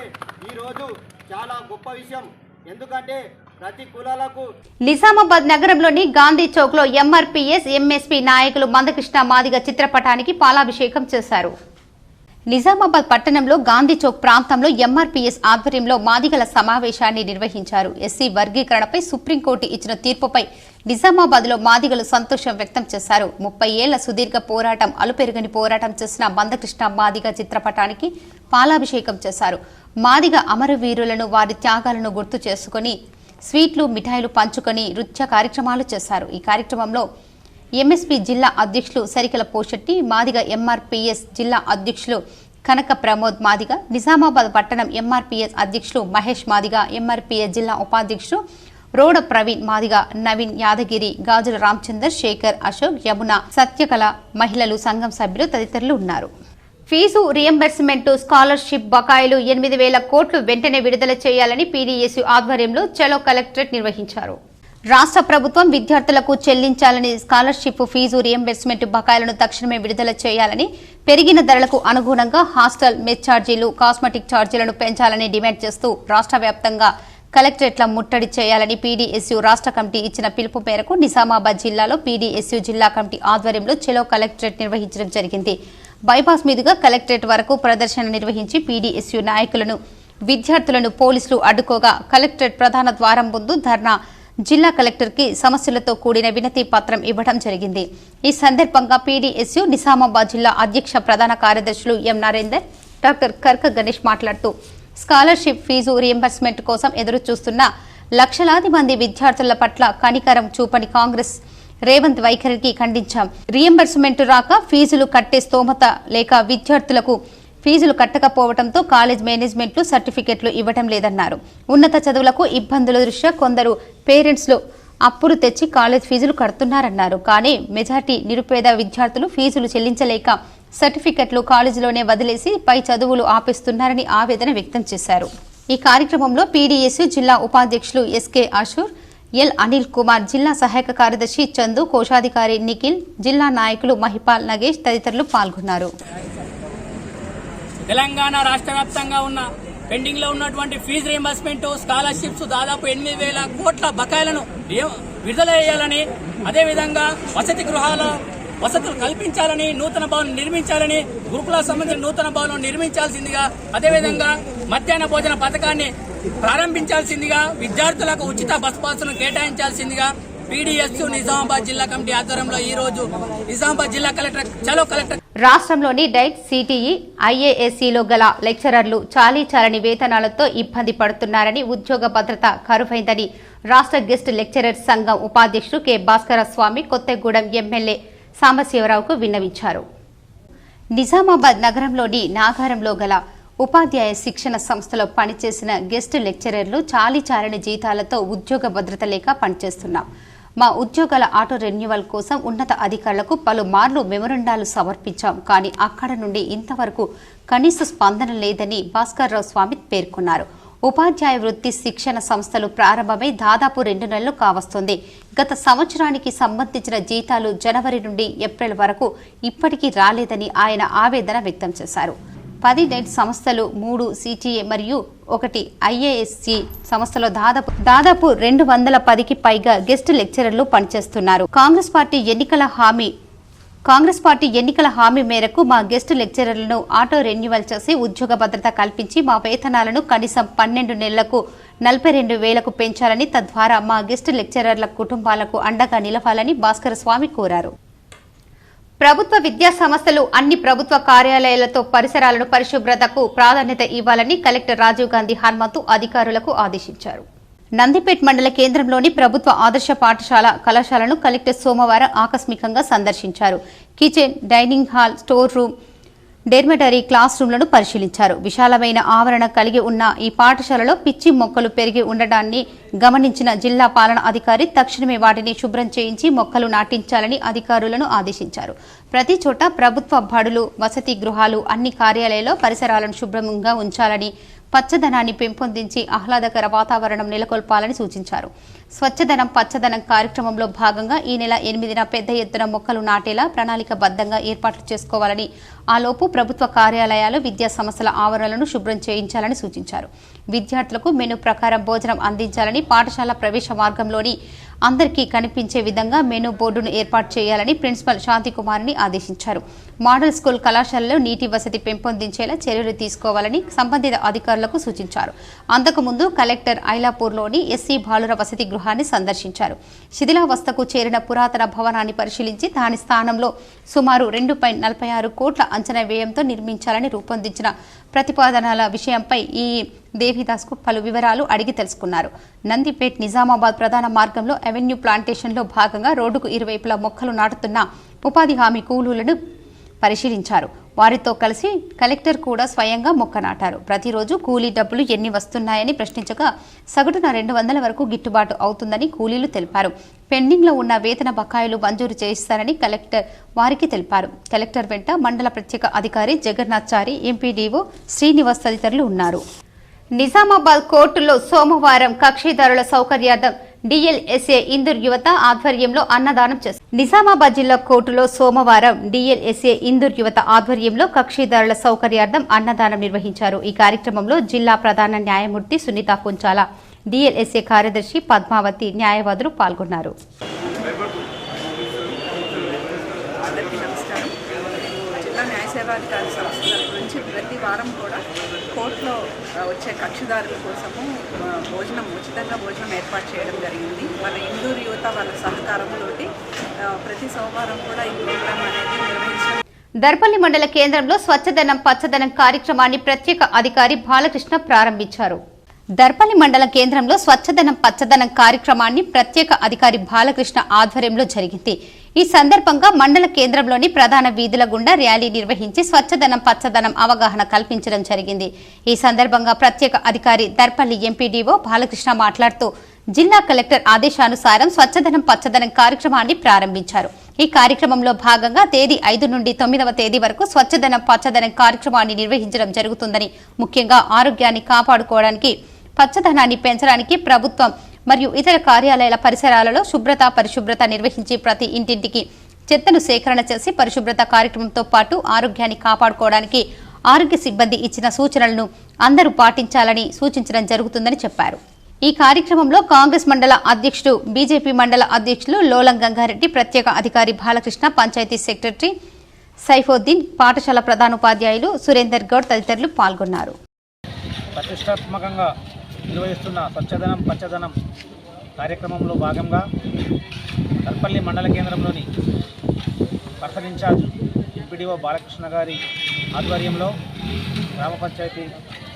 ఈరోజు చాలా గొప్ప విషయం. ఎందుకంటే ప్రతి కులాలకు నిజామాబాద్ నగరంలోని గాంధీ చౌక్ లో ఎంఆర్పీఎస్ ఎంఎస్పీ నాయకులు మందకృష్ణ మాదిగ చిత్రపటానికి పాలాభిషేకం చేశారు. నిజామాబాద్ పట్టణంలో గాంధీ చౌక్ ప్రాంతంలో ఎంఆర్పీఎస్ ఆధ్వర్యంలో మాదిగల సమావేశాన్ని నిర్వహించారు. ఎస్సీ వర్గీకరణపై సుప్రీంకోర్టు ఇచ్చిన తీర్పుపై నిజామాబాద్ లో మాదిగలు సంతోషం వ్యక్తం చేశారు. 30 ఏళ్ల సుదీర్ఘ పోరాటం, అలుపెరుగని పోరాటం చేసిన మందకృష్ణ మాదిగ చిత్రపటానికి పాలాభిషేకం చేశారు. మాదిగ అమరవీరులను, వారి త్యాగాలను గుర్తు చేసుకుని స్వీట్లు, మిఠాయిలు పంచుకొని నృత్య కార్యక్రమాలు చేశారు. ఈ కార్యక్రమంలో ఎంఎస్పీ జిల్లా అధ్యక్షులు సరికల పోషెట్టి, మాదిగ ఎంఆర్పీఎస్ జిల్లా అధ్యక్షులు కనక ప్రమోద్ మాదిగ, నిజామాబాద్ పట్టణం ఎంఆర్పీఎస్ అధ్యక్షులు మహేష్ మాదిగ, ఎంఆర్పీఎస్ జిల్లా ఉపాధ్యక్షులు రోడ ప్రవీణ్ మాదిగ, నవీన్ యాదగిరి, గాజుల రామచందర్, శేఖర్, అశోక్, యమున, సత్యకళ, మహిళలు సంఘం సభ్యులు తదితరులు ఉన్నారు. ఫీజు రియంబర్స్మెంట్, స్కాలర్షిప్ బకాయిలు 8,000 కోట్లు వెంటనే విడుదల చేయాలని పీడీఎస్యూ ఆధ్వర్యంలో చలో కలెక్టరేట్ నిర్వహించారు. రాష్ట్ర ప్రభుత్వం విద్యార్థులకు చెల్లించాలని, స్కాలర్షిప్, ఫీజు రియంబర్స్మెంట్ బకాయిలను తక్షణమే విడుదల చేయాలని, పెరిగిన ధరలకు అనుగుణంగా హాస్టల్ మెస్ ఛార్జీలు, కాస్మెటిక్ ఛార్జీలను పెంచాలని డిమాండ్ చేస్తూ రాష్ట్ర వ్యాప్తంగా కలెక్టరేట్ల ముట్టడి చేయాలని పీడీఎస్యూ రాష్ట్ర కమిటీ ఇచ్చిన పిలుపు మేరకు నిజామాబాద్ జిల్లాలో పీడీఎస్యూ జిల్లా కమిటీ ఆధ్వర్యంలో చెలో కలెక్టరేట్ నిర్వహించడం జరిగింది. బైపాస్ మీదుగా కలెక్టరేట్ వరకు ప్రదర్శన నిర్వహించి పీడీఎస్యూ నాయకులను, విద్యార్థులను పోలీసులు అడ్డుకోగా కలెక్టరేట్ ప్రధాన ద్వారం ముందు ధర్నా, జిల్లా కలెక్టర్కి సమస్యలతో కూడిన వినతి పత్రం ఇవ్వడం జరిగింది. ఈ సందర్భంగా పీడీఎస్యూ నిజామాబాద్ జిల్లా అధ్యక్ష ప్రధాన కార్యదర్శులు ఎం నరేందర్, డాక్టర్ కర్క గణేష్ మాట్లాడుతూ స్కాలర్షిప్, ఫీజు రియంబర్స్మెంట్ కోసం ఎదురు చూస్తున్న లక్షలాది మంది విద్యార్థుల పట్ల కనికరం చూపని కాంగ్రెస్ రేవంత్ వైఖరికి ఖండించాం. రియంబర్స్మెంట్ రాక ఫీజులు కట్టే స్తోమత లేక విద్యార్థులకు ఫీజులు కట్టకపోవడంతో కాలేజ్ మేనేజ్మెంట్లు సర్టిఫికెట్లు ఇవ్వడం లేదన్నారు. ఉన్నత చదువులకు ఇబ్బందుల దృష్ట్యా కొందరు పేరెంట్స్లు అప్పులు తెచ్చి కాలేజ్ ఫీజులు కడుతున్నారన్నారు. కానీ మెజార్టీ నిరుపేద విద్యార్థులు ఫీజులు చెల్లించలేక సర్టిఫికెట్లు కాలేజీలోనే వదిలేసి పై చదువులు ఆపేస్తున్నారని ఆవేదన వ్యక్తం చేశారు. ఈ కార్యక్రమంలో పీడీఎస్యూ జిల్లా ఉపాధ్యక్షులు ఎస్కే అశూర్, ఎల్ అనిల్ కుమార్, జిల్లా సహాయక కార్యదర్శి చందు, కోశాధికారి నిఖిల్, జిల్లా నాయకులు మహిపాల్, నగేష్ తదితరులు పాల్గొన్నారు. తెలంగాణ రాష్ట్ర వ్యాప్తంగా ఉన్న పెండింగ్ లో ఉన్నటువంటి ఫీజు రియంబర్స్మెంట్, స్కాలర్షిప్స్ దాదాపు 8,000 కోట్ల బకాయిలను విడుదల చేయాలని, అదేవిధంగా వసతి గృహాల వసతులు కల్పించాలని, నూతన భవనం నిర్మించాలని, గురుకుల సంబంధించిన నూతన భవనం నిర్మించాల్సిందిగా, అదేవిధంగా మధ్యాహ్న భోజన పథకాన్ని ప్రారంభించాల్సిందిగా, విద్యార్థులకు ఉచిత బస్ పాసులను కేటాయించాల్సిందిగా పీడీఎస్యూ నిజామాబాద్ జిల్లా కమిటీ ఆధ్వర్యంలో ఈ రోజు నిజామాబాద్ జిల్లా కలెక్టర్ చలో కలెక్టర్ రాష్ట్రంలోని డైట్, సిటీఈ, ఐఏఎస్సీలో గల లెక్చరర్లు చాలీచాలని వేతనాలతో ఇబ్బంది పడుతున్నారని, ఉద్యోగ భద్రత కరువైందని రాష్ట్ర గెస్ట్ లెక్చరర్ సంఘం ఉపాధ్యక్షుడు కె భాస్కర స్వామి కొత్తగూడెం ఎమ్మెల్యే సాంబశివరావుకు విన్నవించారు. నిజామాబాద్ నగరంలోని నాగారంలో గల ఉపాధ్యాయ శిక్షణ సంస్థలో పనిచేసిన గెస్ట్ లెక్చరర్లు చాలీచాలని జీతాలతో ఉద్యోగ భద్రత లేక పనిచేస్తున్నాం. మా ఉద్యోగాల ఆటో రెన్యువల్ కోసం ఉన్నత అధికారులకు పలుమార్లు మెమొరండాలు సమర్పించాం. కానీ అక్కడ నుండి ఇంతవరకు కనీస స్పందన లేదని భాస్కర్రావు స్వామి పేర్కొన్నారు. ఉపాధ్యాయ వృత్తి శిక్షణ సంస్థలు ప్రారంభమై దాదాపు 2 నెలలు కావస్తుంది. గత సంవత్సరానికి సంబంధించిన జీతాలు జనవరి నుండి ఏప్రిల్ వరకు ఇప్పటికీ రాలేదని ఆయన ఆవేదన వ్యక్తం చేశారు. 10 డైట్ సంస్థలు, 3 సిటీఏ మరియు 1 ఐఏఎస్సి సంస్థలో దాదాపు 210కి పైగా గెస్ట్ లెక్చరర్లు పనిచేస్తున్నారు. కాంగ్రెస్ పార్టీ ఎన్నికల హామీ మేరకు మా గెస్ట్ లెక్చరర్లను ఆటో రెన్యువల్ చేసి ఉద్యోగ భద్రత కల్పించి మా వేతనాలను కనీసం 12 నెలలకు 42,000కు పెంచాలని, తద్వారా మా గెస్ట్ లెక్చరర్ల కుటుంబాలకు అండగా నిలవాలని భాస్కర స్వామి కోరారు. ప్రభుత్వ విద్యా సంస్థలు అన్ని ప్రభుత్వ కార్యాలయాలతో పరిసరాలను పరిశుభ్రతకు ప్రాధాన్యత ఇవ్వాలని కలెక్టర్ రాజీవ్ గాంధీ హనుమంతు అధికారులకు ఆదేశించారు. నందిపేట్ మండల కేంద్రంలోని ప్రభుత్వ ఆదర్శ పాఠశాల కళాశాలను కలెక్టర్ సోమవారం ఆకస్మికంగా సందర్శించారు. Kitchen, dining hall, store room, dormitory class రూమ్లను పరిశీలించారు. విశాలమైన ఆవరణ కలిగి ఉన్న ఈ పాఠశాలలో పిచ్చి మొక్కలు పెరిగి ఉండడాన్ని గమనించిన జిల్లా పాలనా అధికారి తక్షణమే వాటిని శుభ్రం చేయించి మొక్కలు నాటించాలని అధికారులను ఆదేశించారు. ప్రతి చోట ప్రభుత్వ బడులు, వసతి గృహాలు, అన్ని కార్యాలయాల్లో పరిసరాలను శుభ్రంగా ఉంచాలని, పచ్చదనాన్ని పెంపొందించి ఆహ్లాదకర వాతావరణం నెలకొల్పాలని సూచించారు. స్వచ్ఛదనం పచ్చదనం కార్యక్రమంలో భాగంగా ఈ నెల 8న పెద్ద ఎత్తున మొక్కలు నాటేలా ప్రణాళికబద్ధంగా ఏర్పాట్లు చేసుకోవాలని, ఆలోపు ప్రభుత్వ కార్యాలయాలు, విద్యా సంస్థల ఆవరణలను శుభ్రం చేయించాలని సూచించారు. విద్యార్థులకు మెనూ ప్రకారం భోజనం అందించాలని, పాఠశాల ప్రవేశ మార్గంలోని అందరికీ కనిపించే విధంగా మెనూ బోర్డును ఏర్పాటు చేయాలని ప్రిన్సిపల్ శాంతికుమార్ని ఆదేశించారు. మోడల్ స్కూల్ కళాశాలలో నీటి వసతి పెంపొందించేలా చర్యలు తీసుకోవాలని సంబంధిత అధికారులకు సూచించారు. అంతకుముందు కలెక్టర్ ఐలాపూర్లోని ఎస్సీ బాలుర వసతి గృహాన్ని సందర్శించారు. శిథిలావస్థకు చేరిన పురాతన భవనాన్ని పరిశీలించి దాని స్థానంలో సుమారు 2.46 కోట్ల అంచనా వ్యయంతో నిర్మించాలని రూపొందించిన ప్రతిపాదనల విషయంపై ఈ దేవిదాస్కు పలు వివరాలు అడిగి తెలుసుకున్నారు. నందిపేట్ నిజామాబాద్ ప్రధాన మార్గంలో అవెన్యూ ప్లాంటేషన్లో భాగంగా రోడ్డుకు ఇరువైపులా మొక్కలు నాటుతున్న ఉపాధి హామీ కూలీలను పరిశీలించారు. వారితో కలిసి కలెక్టర్ కూడా స్వయంగా మొక్క నాటారు. ప్రతిరోజు కూలీ డబ్బులు ఎన్ని వస్తున్నాయని ప్రశ్నించగా సగటున 200 వరకు గిట్టుబాటు అవుతుందని కూలీలు తెలిపారు. పెండింగ్లో ఉన్న వేతన బకాయిలు మంజూరు చేయిస్తారని కలెక్టర్ వారికి తెలిపారు. కలెక్టర్ వెంట మండల ప్రత్యేక అధికారి జగన్నాథ్చారి, ఎంపీడీఓ శ్రీనివాస్ తదితరులు ఉన్నారు. నిజామాబాద్ కోర్టులో సోమవారం కక్షిదారుల సౌకర్యార్థం డిఎల్ఎస్ఏ ఇందూర్ యువత ఆధ్వర్యంలో అన్నదానం చేశారు. నిజామాబాద్ జిల్లా కోర్టులో సోమవారం డిఎల్ఎస్ఏ ఇందూర్ యువత ఆధ్వర్యంలో కక్షిదారుల సౌకర్యార్థం అన్నదానం నిర్వహించారు. ఈ కార్యక్రమంలో జిల్లా ప్రధాన న్యాయమూర్తి సునీత కుంచాల, డిఎల్ఎస్ఏ కార్యదర్శి పద్మావతి, న్యాయవాదులు పాల్గొన్నారు. సేవాధికారి సంస్థల గురించి ప్రతి వారం కూడా కోర్టులో వచ్చే కక్షిదారుల కోసము ఉచితంగా భోజనం ఏర్పాటు చేయడం జరిగింది. మన ఇందూరు యువత వాళ్ళ సహకారంతో ప్రతి సోమవారం కూడా ఈ ప్రోగ్రాం అనేది నిర్వహించారు. దర్పల్లి మండల కేంద్రంలో స్వచ్ఛదనం పచ్చదనం కార్యక్రమాన్ని ప్రత్యేక అధికారి బాలకృష్ణ ప్రారంభించారు. దర్పల్లి మండల కేంద్రంలో స్వచ్ఛదనం పచ్చదనం కార్యక్రమాన్ని ప్రత్యేక అధికారి బాలకృష్ణ ఆధ్వర్యంలో జరిగింది. ఈ సందర్భంగా మండల కేంద్రంలోని ప్రధాన వీధుల గుండా ర్యాలీ నిర్వహించి స్వచ్ఛదనం పచ్చదనం అవగాహన కల్పించడం జరిగింది. ఈ సందర్భంగా ప్రత్యేక అధికారి దర్పల్లి ఎంపీడీఓ బాలకృష్ణ మాట్లాడుతూ జిల్లా కలెక్టర్ ఆదేశానుసారం స్వచ్ఛదనం పచ్చదనం కార్యక్రమాన్ని ప్రారంభించారు. ఈ కార్యక్రమంలో భాగంగా తేదీ 5 నుండి 9వ తేదీ వరకు స్వచ్ఛదనం పచ్చదనం కార్యక్రమాన్ని నిర్వహించడం జరుగుతుందని, ముఖ్యంగా ఆరోగ్యాన్ని కాపాడుకోవడానికి, పచ్చదనాన్ని పెంచడానికి ప్రభుత్వం మరియు ఇతర కార్యాలయాల పరిసరాలలో పరిశుభ్రత నిర్వహించి ప్రతి ఇంటింటికి చెత్తను సేకరణ చేసి పరిశుభ్రత కార్యక్రమంతో పాటు ఆరోగ్యాన్ని కాపాడుకోవడానికి ఆరోగ్య సిబ్బంది ఇచ్చిన సూచనలను అందరూ పాటించాలని సూచించడం జరుగుతుందని చెప్పారు. ఈ కార్యక్రమంలో కాంగ్రెస్ మండల అధ్యక్షుడు, బీజేపీ మండల అధ్యక్షులు లోలం గంగారెడ్డి, ప్రత్యేక అధికారి బాలకృష్ణ, పంచాయతీ సెక్రటరీ సైఫోద్దీన్, పాఠశాల ప్రధానోపాధ్యాయులు సురేందర్ గౌడ్ తదితరులు పాల్గొన్నారు. ప్రతిష్టాత్మకంగా నిర్వహిస్తున్న స్వచ్ఛదనం పచ్చదనం కార్యక్రమంలో భాగంగా దర్పల్లి మండల కేంద్రంలోని పర్సన్ ఇన్ఛార్జ్ ఎంపీడీఓ బాలకృష్ణ గారి ఆధ్వర్యంలో గ్రామ పంచాయతీ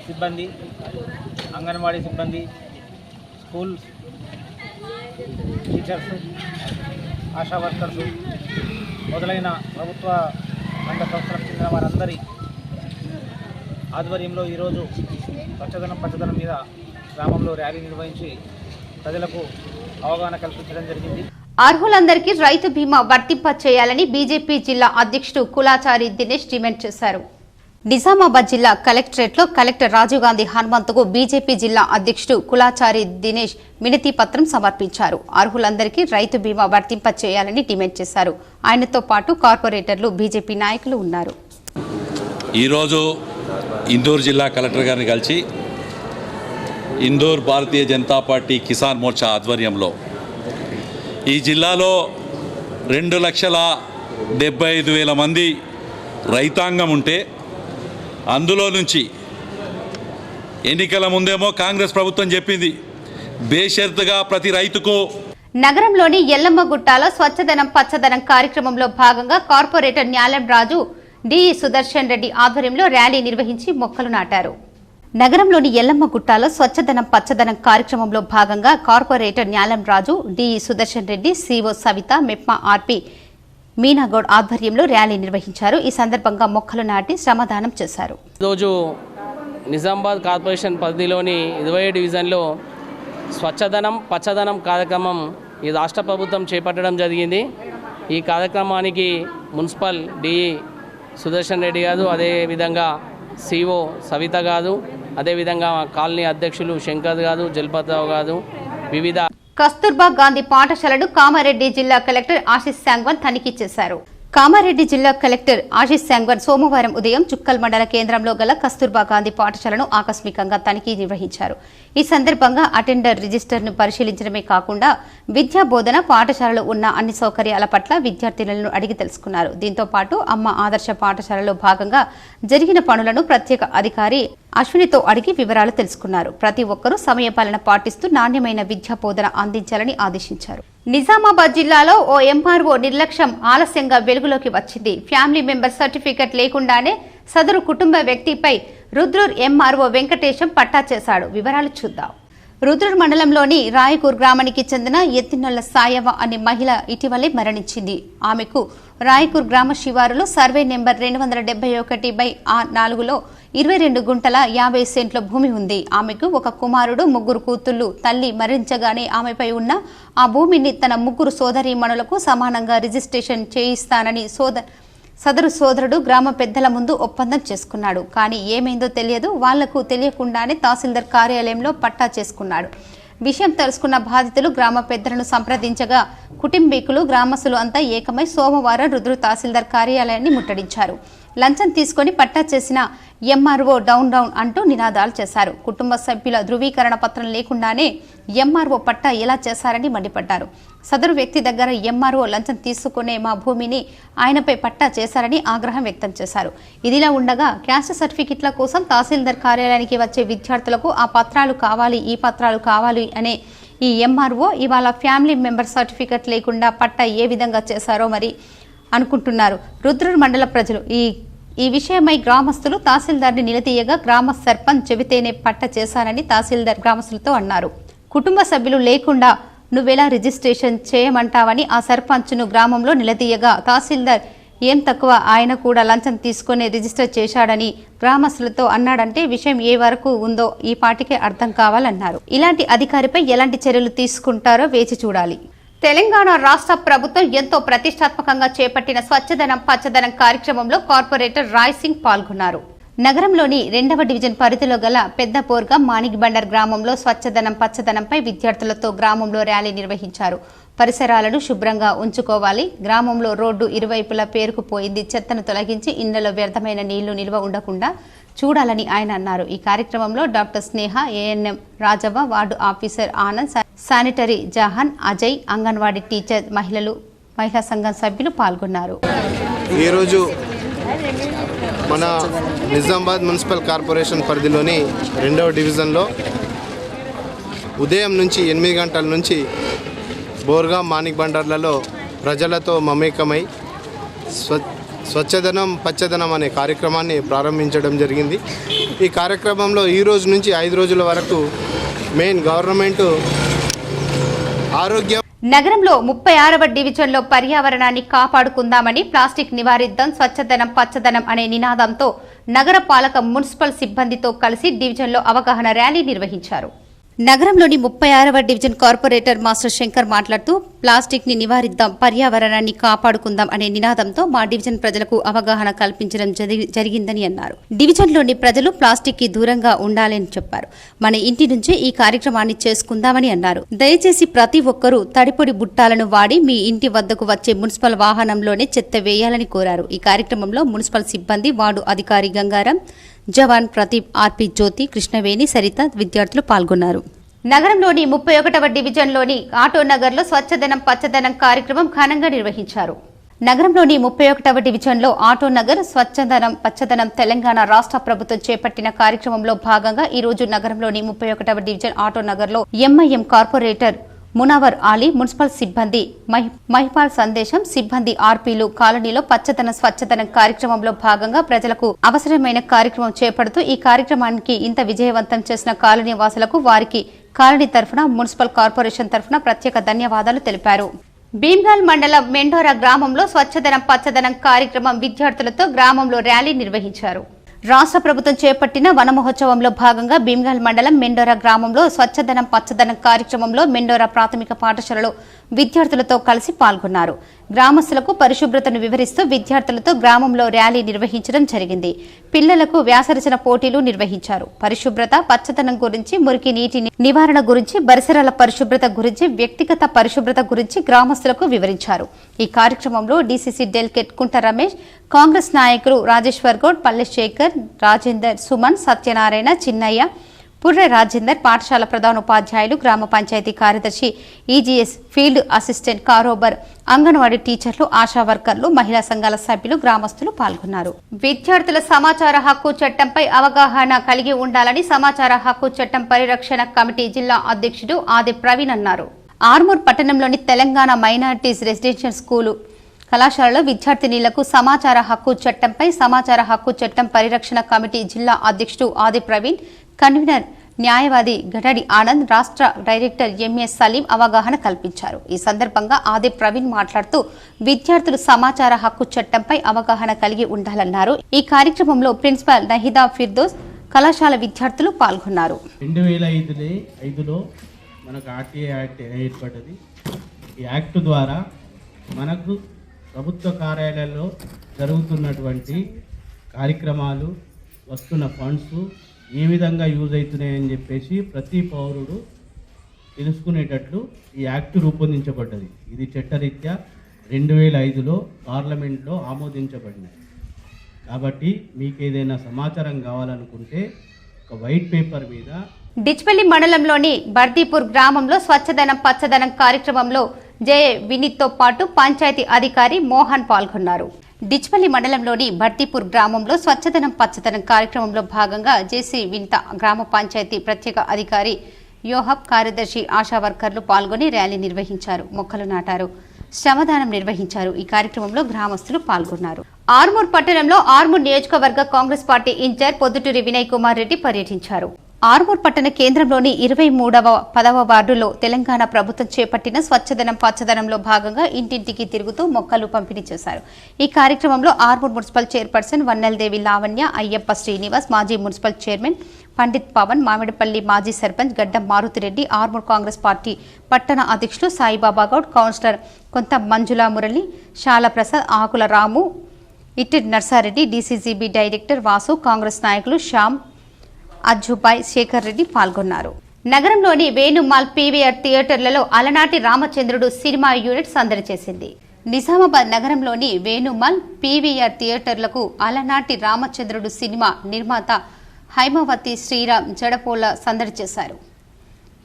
సిబ్బంది, అంగన్వాడీ సిబ్బంది, స్కూల్ టీచర్స్, ఆశా వర్కర్స్ మొదలైన ప్రభుత్వ రంగ సంస్థలకు చెందిన వారందరి ఆధ్వర్యంలో ఈరోజు స్వచ్ఛదనం పచ్చదనం మీద గ్రామంలో ర్యాలీ నిర్వహించి ప్రజలకు అవగాహన కల్పించడం జరిగింది. అర్హులందరికీ రైతు బీమా వర్తింప చేయాలని బీజేపీ జిల్లా అధ్యక్షుడు కులాచారి దినేష్ డిమాండ్ చేశారు. నిజామాబాద్ జిల్లా కలెక్టరేట్లో కలెక్టర్ రాజీవ్ గాంధీ హనుమంతుకు బీజేపీ జిల్లా అధ్యక్షుడు కులాచారి దినేష్ వినతి పత్రం సమర్పించారు. అర్హులందరికీ రైతు బీమా వర్తింప చేయాలని డిమాండ్ చేశారు. ఆయనతో పాటు కార్పొరేటర్లు, బీజేపీ నాయకులు ఉన్నారు. ఈరోజు ఇందూరు జిల్లా కలెక్టర్ గారిని కలిసి ఇందూర్ భారతీయ జనతా పార్టీ కిసాన్ మోర్చా ఆధ్వర్యంలో ఈ జిల్లాలో 2,75,000 మంది రైతాంగం ఉంటే అందులో నుంచి ఎన్నికల ముందేమో కాంగ్రెస్ ప్రభుత్వం చెప్పింది బేషరతుగా ప్రతి రైతుకు. నగరంలోని ఎల్లమ్మగుట్టాలో స్వచ్ఛదనం పచ్చదనం కార్యక్రమంలో భాగంగా కార్పొరేటర్ న్యాలం రాజు డిఈ సుదర్శన్ రెడ్డి ఆధ్వర్యంలో ర్యాలీ నిర్వహించి మొక్కలు నాటారు. నగరంలోని ఎల్లమ్మగుట్టాలో స్వచ్ఛదనం పచ్చదనం కార్యక్రమంలో భాగంగా కార్పొరేటర్ న్యాలం రాజు డిఈ సుదర్శన్ రెడ్డి సిఓ సవిత మెప్మా ఆర్పి మీనాగౌడ్ ఆధ్వర్యంలో ర్యాలీ నిర్వహించారు. ఈ సందర్భంగా మొక్కలు నాటి శ్రమదానం చేశారు. ఈరోజు నిజామాబాద్ కార్పొరేషన్ పరిధిలోని 20 డివిజన్లో స్వచ్ఛదనం పచ్చదనం కార్యక్రమం ఈ రాష్ట్ర ప్రభుత్వం చేపట్టడం జరిగింది. ఈ కార్యక్రమానికి మున్సిపల్ డిఈ సుదర్శన్ రెడ్డి గారు, అదేవిధంగా సిఓ సవిత గారు, అదేవిధంగా కాలనీ అధ్యక్షులు శంకర్ గారు, జల్పతిరావు గారు, వివిధ కస్తూర్బా గాంధీ పాఠశాలను కామారెడ్డి జిల్లా కలెక్టర్ ఆశీష్ శాంగ్వన్ తనిఖీ చేశారు. కామారెడ్డి జిల్లా కలెక్టర్ ఆశీష్ శాంగ్వన్ సోమవారం ఉదయం చుక్కల్ మండల కేంద్రంలో గల కస్తూర్బా గాంధీ పాఠశాలను ఆకస్మికంగా తనిఖీ నిర్వహించారు. ఈ సందర్భంగా అటెండర్ రిజిస్టర్ను పరిశీలించడమే కాకుండా విద్యా బోధన పాఠశాలలో ఉన్న అన్ని సౌకర్యాల పట్ల విద్యార్థులను అడిగి తెలుసుకున్నారు. దీంతో పాటు అమ్మ ఆదర్శ పాఠశాలలో భాగంగా జరిగిన పనులను ప్రత్యేక అధికారి అశ్వినితో అడిగి వివరాలు తెలుసుకున్నారు. ప్రతి ఒక్కరూ సమయపాలన పాటిస్తూ నాణ్యమైన విద్యా బోధన అందించాలని ఆదేశించారు. నిజామాబాద్ జిల్లాలో ఓ ఎంఆర్ఓ నిర్లక్ష్యం ఆలస్యంగా వెలుగులోకి వచ్చింది. ఫ్యామిలీ మెంబర్ సర్టిఫికెట్ లేకుండానే సదరు కుటుంబ వ్యక్తిపై రుద్రూర్ ఎంఆర్ఓ వెంకటేశం పట్టా చేశాడు. వివరాలు చూద్దాం. రుద్రూర్ మండలంలోని రాయకూర్ గ్రామానికి చెందిన ఎత్తినొల్ల సాయవ అనే మహిళ ఇటీవలే మరణించింది. ఆమెకు రాయకూర్ గ్రామ శివారులో సర్వే నెంబర్ 271/4లో 22 గుంటల 50 సెంట్ల భూమి ఉంది. ఆమెకు ఒక కుమారుడు, 3 కూతుళ్లు. తల్లి మరణించగానే ఆమెపై ఉన్న ఆ భూమిని తన 3 సోదరీమణులకు సమానంగా రిజిస్ట్రేషన్ చేయిస్తానని సదరు సోదరుడు గ్రామ పెద్దల ముందు ఒప్పందం చేసుకున్నాడు. కానీ ఏమైందో తెలియదు. వాళ్లకు తెలియకుండానే తహసీల్దార్ కార్యాలయంలో పట్టా చేసుకున్నాడు. విషయం తెలుసుకున్న బాధితులు గ్రామ పెద్దలను సంప్రదించగా కుటుంబీకులు, గ్రామస్తులు అంతా ఏకమై సోమవారం రుద్రు తహసీల్దార్ కార్యాలయాన్ని ముట్టడించారు. లంచం తీసుకొని పట్టా చేసిన ఎంఆర్ఓ డౌన్ అంటూ నినాదాలు చేశారు. కుటుంబ సభ్యుల ధృవీకరణ పత్రం లేకుండానే ఎంఆర్ఓ పట్టా ఎలా చేశారని మండిపడ్డారు. సదరు వ్యక్తి దగ్గర ఎంఆర్ఓ లంచం తీసుకునే మా భూమిని ఆయనపై పట్టా చేశారని ఆగ్రహం వ్యక్తం చేశారు. ఇదిలా ఉండగా క్యాస్ట్ సర్టిఫికెట్ల కోసం తహసీల్దార్ కార్యాలయానికి వచ్చే విద్యార్థులకు ఆ పత్రాలు కావాలి, ఈ పత్రాలు కావాలి అనే ఈ ఎంఆర్ఓ ఇవాళ ఫ్యామిలీ మెంబర్ సర్టిఫికెట్ లేకుండా పట్టా ఏ విధంగా చేశారో మరి అనుకుంటున్నారు రుద్రూర్ మండల ప్రజలు. ఈ విషయమై గ్రామస్తులు తహసీల్దార్ని నిలదీయగా గ్రామ సర్పంచ్ చెబితేనే పట్ట చేశారని తహసీల్దార్ గ్రామస్తులతో అన్నారు. కుటుంబ సభ్యులు లేకుండా నువ్వెలా రిజిస్ట్రేషన్ చేయమంటావని ఆ సర్పంచ్ను గ్రామంలో నిలదీయగా తహసీల్దార్ ఏం తక్కువ, ఆయన కూడా లంచం తీసుకుని రిజిస్టర్ చేశాడని గ్రామస్తులతో అన్నాడంటే విషయం ఏ వరకు ఉందో ఈ పాటికే అర్థం కావాలన్నారు. ఇలాంటి అధికారిపై ఎలాంటి చర్యలు తీసుకుంటారో వేచి చూడాలి. తెలంగాణ రాష్ట్ర ప్రభుత్వం ఎంతో ప్రతిష్టాత్మకంగా చేపట్టిన స్వచ్ఛదనం పచ్చదనం కార్యక్రమంలో కార్పొరేటర్ రాయ్ సింగ్ పాల్గొన్నారు. నగరంలోని 2వ డివిజన్ పరిధిలో గల పెద్దపోర్గా మాణిక్బండర్ గ్రామంలో స్వచ్ఛదనం పచ్చదనంపై విద్యార్థులతో గ్రామంలో ర్యాలీ నిర్వహించారు. పరిసరాలను శుభ్రంగా ఉంచుకోవాలి, గ్రామంలో రోడ్డు ఇరువైపులా పేరుకుపోయింది, చెత్తను తొలగించి ఇళ్లలో వ్యర్థమైన నీళ్లు నిల్వ ఉండకుండా చూడాలని ఆయన అన్నారు. ఈ కార్యక్రమంలో doctor Sneha, ANM Rajavva, ward officer Anand, sanitary Jahan, Ajay, anganwadi teacher, మహిళా సంఘం సభ్యులు పాల్గొన్నారు. ఈరోజు మన నిజామాబాద్ మున్సిపల్ కార్పొరేషన్ పరిధిలోని 2వ డివిజన్లో ఉదయం నుంచి 8 గంటల నుంచి బోర్గా మాణిక్బండర్లలో ప్రజలతో మమేకమై స్వచ్ఛదనం పచ్చదనం అనే కార్యక్రమాన్ని ప్రారంభించడం జరిగింది. ఈ కార్యక్రమంలో ఈ రోజు నుంచి 5 రోజుల వరకు మెయిన్ గవర్నమెంట్ ఆరోగ్యం నగరంలో 36వ డివిజన్లో పర్యావరణాన్ని కాపాడుకుందామని ప్లాస్టిక్ నివారిద్దాం స్వచ్ఛదనం పచ్చదనం అనే నినాదంతో నగర పాలక మున్సిపల్ సిబ్బందితో కలిసి డివిజన్లో అవగాహన ర్యాలీ నిర్వహించారు. నగరంలోని 36వ డివిజన్ కార్పొరేటర్ మాస్టర్ శంకర్ మాట్లాడుతూ ప్లాస్టిక్ ని నివారిద్దాం, పర్యావరణాన్ని కాపాడుకుందాం అనే నినాదంతో మా డివిజన్ ప్రజలకు అవగాహన కల్పించడం జరిగిందని అన్నారు. డివిజన్లోని ప్రజలు ప్లాస్టిక్ కి దూరంగా ఉండాలని చెప్పారు. మన ఇంటి నుంచే ఈ కార్యక్రమాన్ని చేసుకుందామని అన్నారు. దయచేసి ప్రతి ఒక్కరూ తడిపొడి బుట్టాలను వాడి మీ ఇంటి వద్దకు వచ్చే మున్సిపల్ వాహనంలోనే చెత్త వేయాలని కోరారు. ఈ కార్యక్రమంలో మున్సిపల్ సిబ్బంది, వార్డు అధికారి గంగారం, జవాన్ ప్రదీప్, ఆర్పి జ్యోతి, కృష్ణవేణి, సరిత విద్యార్థులు పాల్గొన్నారు. నగరంలోని 31వ డివిజన్లోని ఆటోనగర్లో స్వచ్ఛదనం పచ్చదనం కార్యక్రమం ఘనంగా నిర్వహించారు. నగరంలోని 31వ డివిజన్లో ఆటో నగర్ స్వచ్ఛదనం పచ్చదనం తెలంగాణ రాష్ట్ర ప్రభుత్వం చేపట్టిన కార్యక్రమంలో భాగంగా ఈ రోజు నగరంలోని 31వ డివిజన్ ఆటో నగర్లో MIM corporator Munawar Ali, municipal సిబ్బంది మహిపాల్ సందేశం సిబ్బంది ఆర్పీలు కాలనీలో పచ్చదనం స్వచ్ఛదనం కార్యక్రమంలో భాగంగా ప్రజలకు అవసరమైన కార్యక్రమం చేపడుతూ ఈ కార్యక్రమానికి ఇంత విజయవంతం చేసిన కాలనీ వాసులకు వారికి కాలనీ తరఫున మున్సిపల్ కార్పొరేషన్ తరఫున ప్రత్యేక ధన్యవాదాలు తెలిపారు. భీమ్గల్ మండలం మెండోరా గ్రామంలో స్వచ్ఛదనం పచ్చదనం కార్యక్రమం విద్యార్థులతో గ్రామంలో ర్యాలీ నిర్వహించారు. రాష్ట్ర ప్రభుత్వం చేపట్టిన వన మహోత్సవంలో భాగంగా భీమ్గల్ మండలం మెండోరా గ్రామంలో స్వచ్ఛదనం పచ్చదనం కార్యక్రమంలో మెండోరా ప్రాథమిక పాఠశాలలో విద్యార్థులతో కలిసి పాల్గొన్నారు. గ్రామస్తులకు పరిశుభ్రతను వివరిస్తూ విద్యార్థులతో గ్రామంలో ర్యాలీ నిర్వహించడం జరిగింది. పిల్లలకు వ్యాసరచన పోటీలు నిర్వహించారు. పరిశుభ్రత పచ్చదనం గురించి, మురికి నీటి నివారణ గురించి, పరిసరాల పరిశుభ్రత గురించి, వ్యక్తిగత పరిశుభ్రత గురించి గ్రామస్తులకు వివరించారు. ఈ కార్యక్రమంలో డీసీసీ డెలిగేట్ కుంట రమేష్, కాంగ్రెస్ నాయకులు రాజేశ్వర్ గౌడ్, పల్లె శేఖర్, రాజేందర్, సుమన్, సత్యనారాయణ, చిన్నయ్య, పుర్రె రాజేందర్, పాఠశాల ప్రధానోపాధ్యాయులు, గ్రామ పంచాయతీ కార్యదర్శి, ఈజీఎస్, ఫీల్డ్ అసిస్టెంట్, కారోబర్, అంగన్వాడీ టీచర్లు, ఆశా వర్కర్లు, మహిళా సంఘాల సభ్యులు, గ్రామస్తులు పాల్గొన్నారు. విద్యార్థుల సమాచార హక్కు చట్టంపై అవగాహన కలిగి ఉండాలని సమాచార హక్కు చట్టం పరిరక్షణ కమిటీ జిల్లా అధ్యక్షుడు ఆది ప్రవీణ్ అన్నారు. ఆర్మూర్ పట్టణంలోని తెలంగాణ మైనారిటీస్ రెసిడెన్షియల్ స్కూలు కళాశాలలో విద్యార్థినీలకు సమాచార హక్కు చట్టంపై సమాచార హక్కు చట్టం పరిరక్షణ కమిటీ జిల్లా అధ్యక్షుడు ఆది ప్రవీణ్, కన్వీనర్ న్యాయవాది గడడి ఆనంద్, రాష్ట్ర డైరెక్టర్ ఎంఎస్ సలీం అవగాహన కల్పించారు. ఈ సందర్భంగా ఆది ప్రవీణ్ మాట్లాడుతూ విద్యార్థులు సమాచార హక్కు చట్టంపై అవగాహన కలిగి ఉండాలన్నారు. ఈ కార్యక్రమంలో ప్రిన్సిపల్ నహిదా ఫిర్దోస్, కళాశాల విద్యార్థులు పాల్గొన్నారు. 2005లో మనకు ఆర్టీఐ యాక్ట్ ఏర్పడ్డది. ఈ యాక్ట్ ద్వారా మనకు ప్రభుత్వ కార్యాలయాల్లో జరుగుతున్నటువంటి కార్యక్రమాలు, వస్తున్న ఫండ్స్ ఏ విధంగా యూజ్ అవుతున్నాయని చెప్పేసి ప్రతి పౌరుడు తెలుసుకునేటట్లు ఈ యాక్ట్ రూపొందించబడ్డది. ఇది చట్టరీత్యా 2005లో పార్లమెంట్లో ఆమోదించబడినది. కాబట్టి మీకు ఏదైనా సమాచారం కావాలనుకుంటే ఒక వైట్ పేపర్ మీద. డిచ్పల్లి మండలంలోని బర్దీపూర్ గ్రామంలో స్వచ్ఛదనం పచ్చదనం కార్యక్రమంలో జే వినీత్తో పాటు పంచాయతీ అధికారి మోహన్ పాల్గొన్నారు. డిచ్పల్లి మండలంలోని బర్దీపూర్ గ్రామంలో స్వచ్ఛదనం పచ్చదనం కార్యక్రమంలో భాగంగా జేసీ వినిత, గ్రామ పంచాయతీ ప్రత్యేక అధికారి యోహబ్, కార్యదర్శి, ఆశా వర్కర్లు పాల్గొని ర్యాలీ నిర్వహించారు. మొక్కలు నాటారు, శ్రమదానం నిర్వహించారు. ఈ కార్యక్రమంలో గ్రామస్తులు పాల్గొన్నారు. ఆర్మూర్ పట్టణంలో ఆర్మూర్ నియోజకవర్గ కాంగ్రెస్ పార్టీ ఇన్ఛార్జ్ పొద్దుటూరి వినయ్ కుమార్ రెడ్డి పర్యటించారు. ఆర్మూర్ పట్టణ కేంద్రంలోని 23వ వార్డులో తెలంగాణ ప్రభుత్వం చేపట్టిన స్వచ్ఛదనం పచ్చదనంలో భాగంగా ఇంటింటికి తిరుగుతూ మొక్కలు పంపిణీ చేశారు. ఈ కార్యక్రమంలో ఆర్మూర్ మున్సిపల్ చైర్పర్సన్ వన్నెల్దేవి లావణ్య, అయ్యప్ప శ్రీనివాస్, మాజీ మున్సిపల్ చైర్మన్ పండిత్ పవన్, మామిడిపల్లి మాజీ సర్పంచ్ గడ్డం మారుతిరెడ్డి, ఆర్మూర్ కాంగ్రెస్ పార్టీ పట్టణ అధ్యక్షులు సాయిబాబా గౌడ్, కౌన్సిలర్ కొంత మంజులా మురళి, శాల ప్రసాద్, ఆకుల రాము, ఇట్టిడ్ నర్సారెడ్డి, డీసీసీబీ డైరెక్టర్ వాసు, కాంగ్రెస్ నాయకులు శ్యామ్, అజ్జుబాయ్, శేఖర్ రెడ్డి పాల్గొన్నారు. నగరంలోని వేణుమాల్ పీవీఆర్ థియేటర్లలో అలనాటి రామచంద్రుడు సినిమా యూనిట్ సందడి చేసింది. నిజామాబాద్ నగరంలోని వేణుమాల్ పీవీఆర్ థియేటర్లకు అలనాటి రామచంద్రుడు సినిమా నిర్మాత హైమావతి శ్రీరామ్ జడపోల సందడి చేశారు.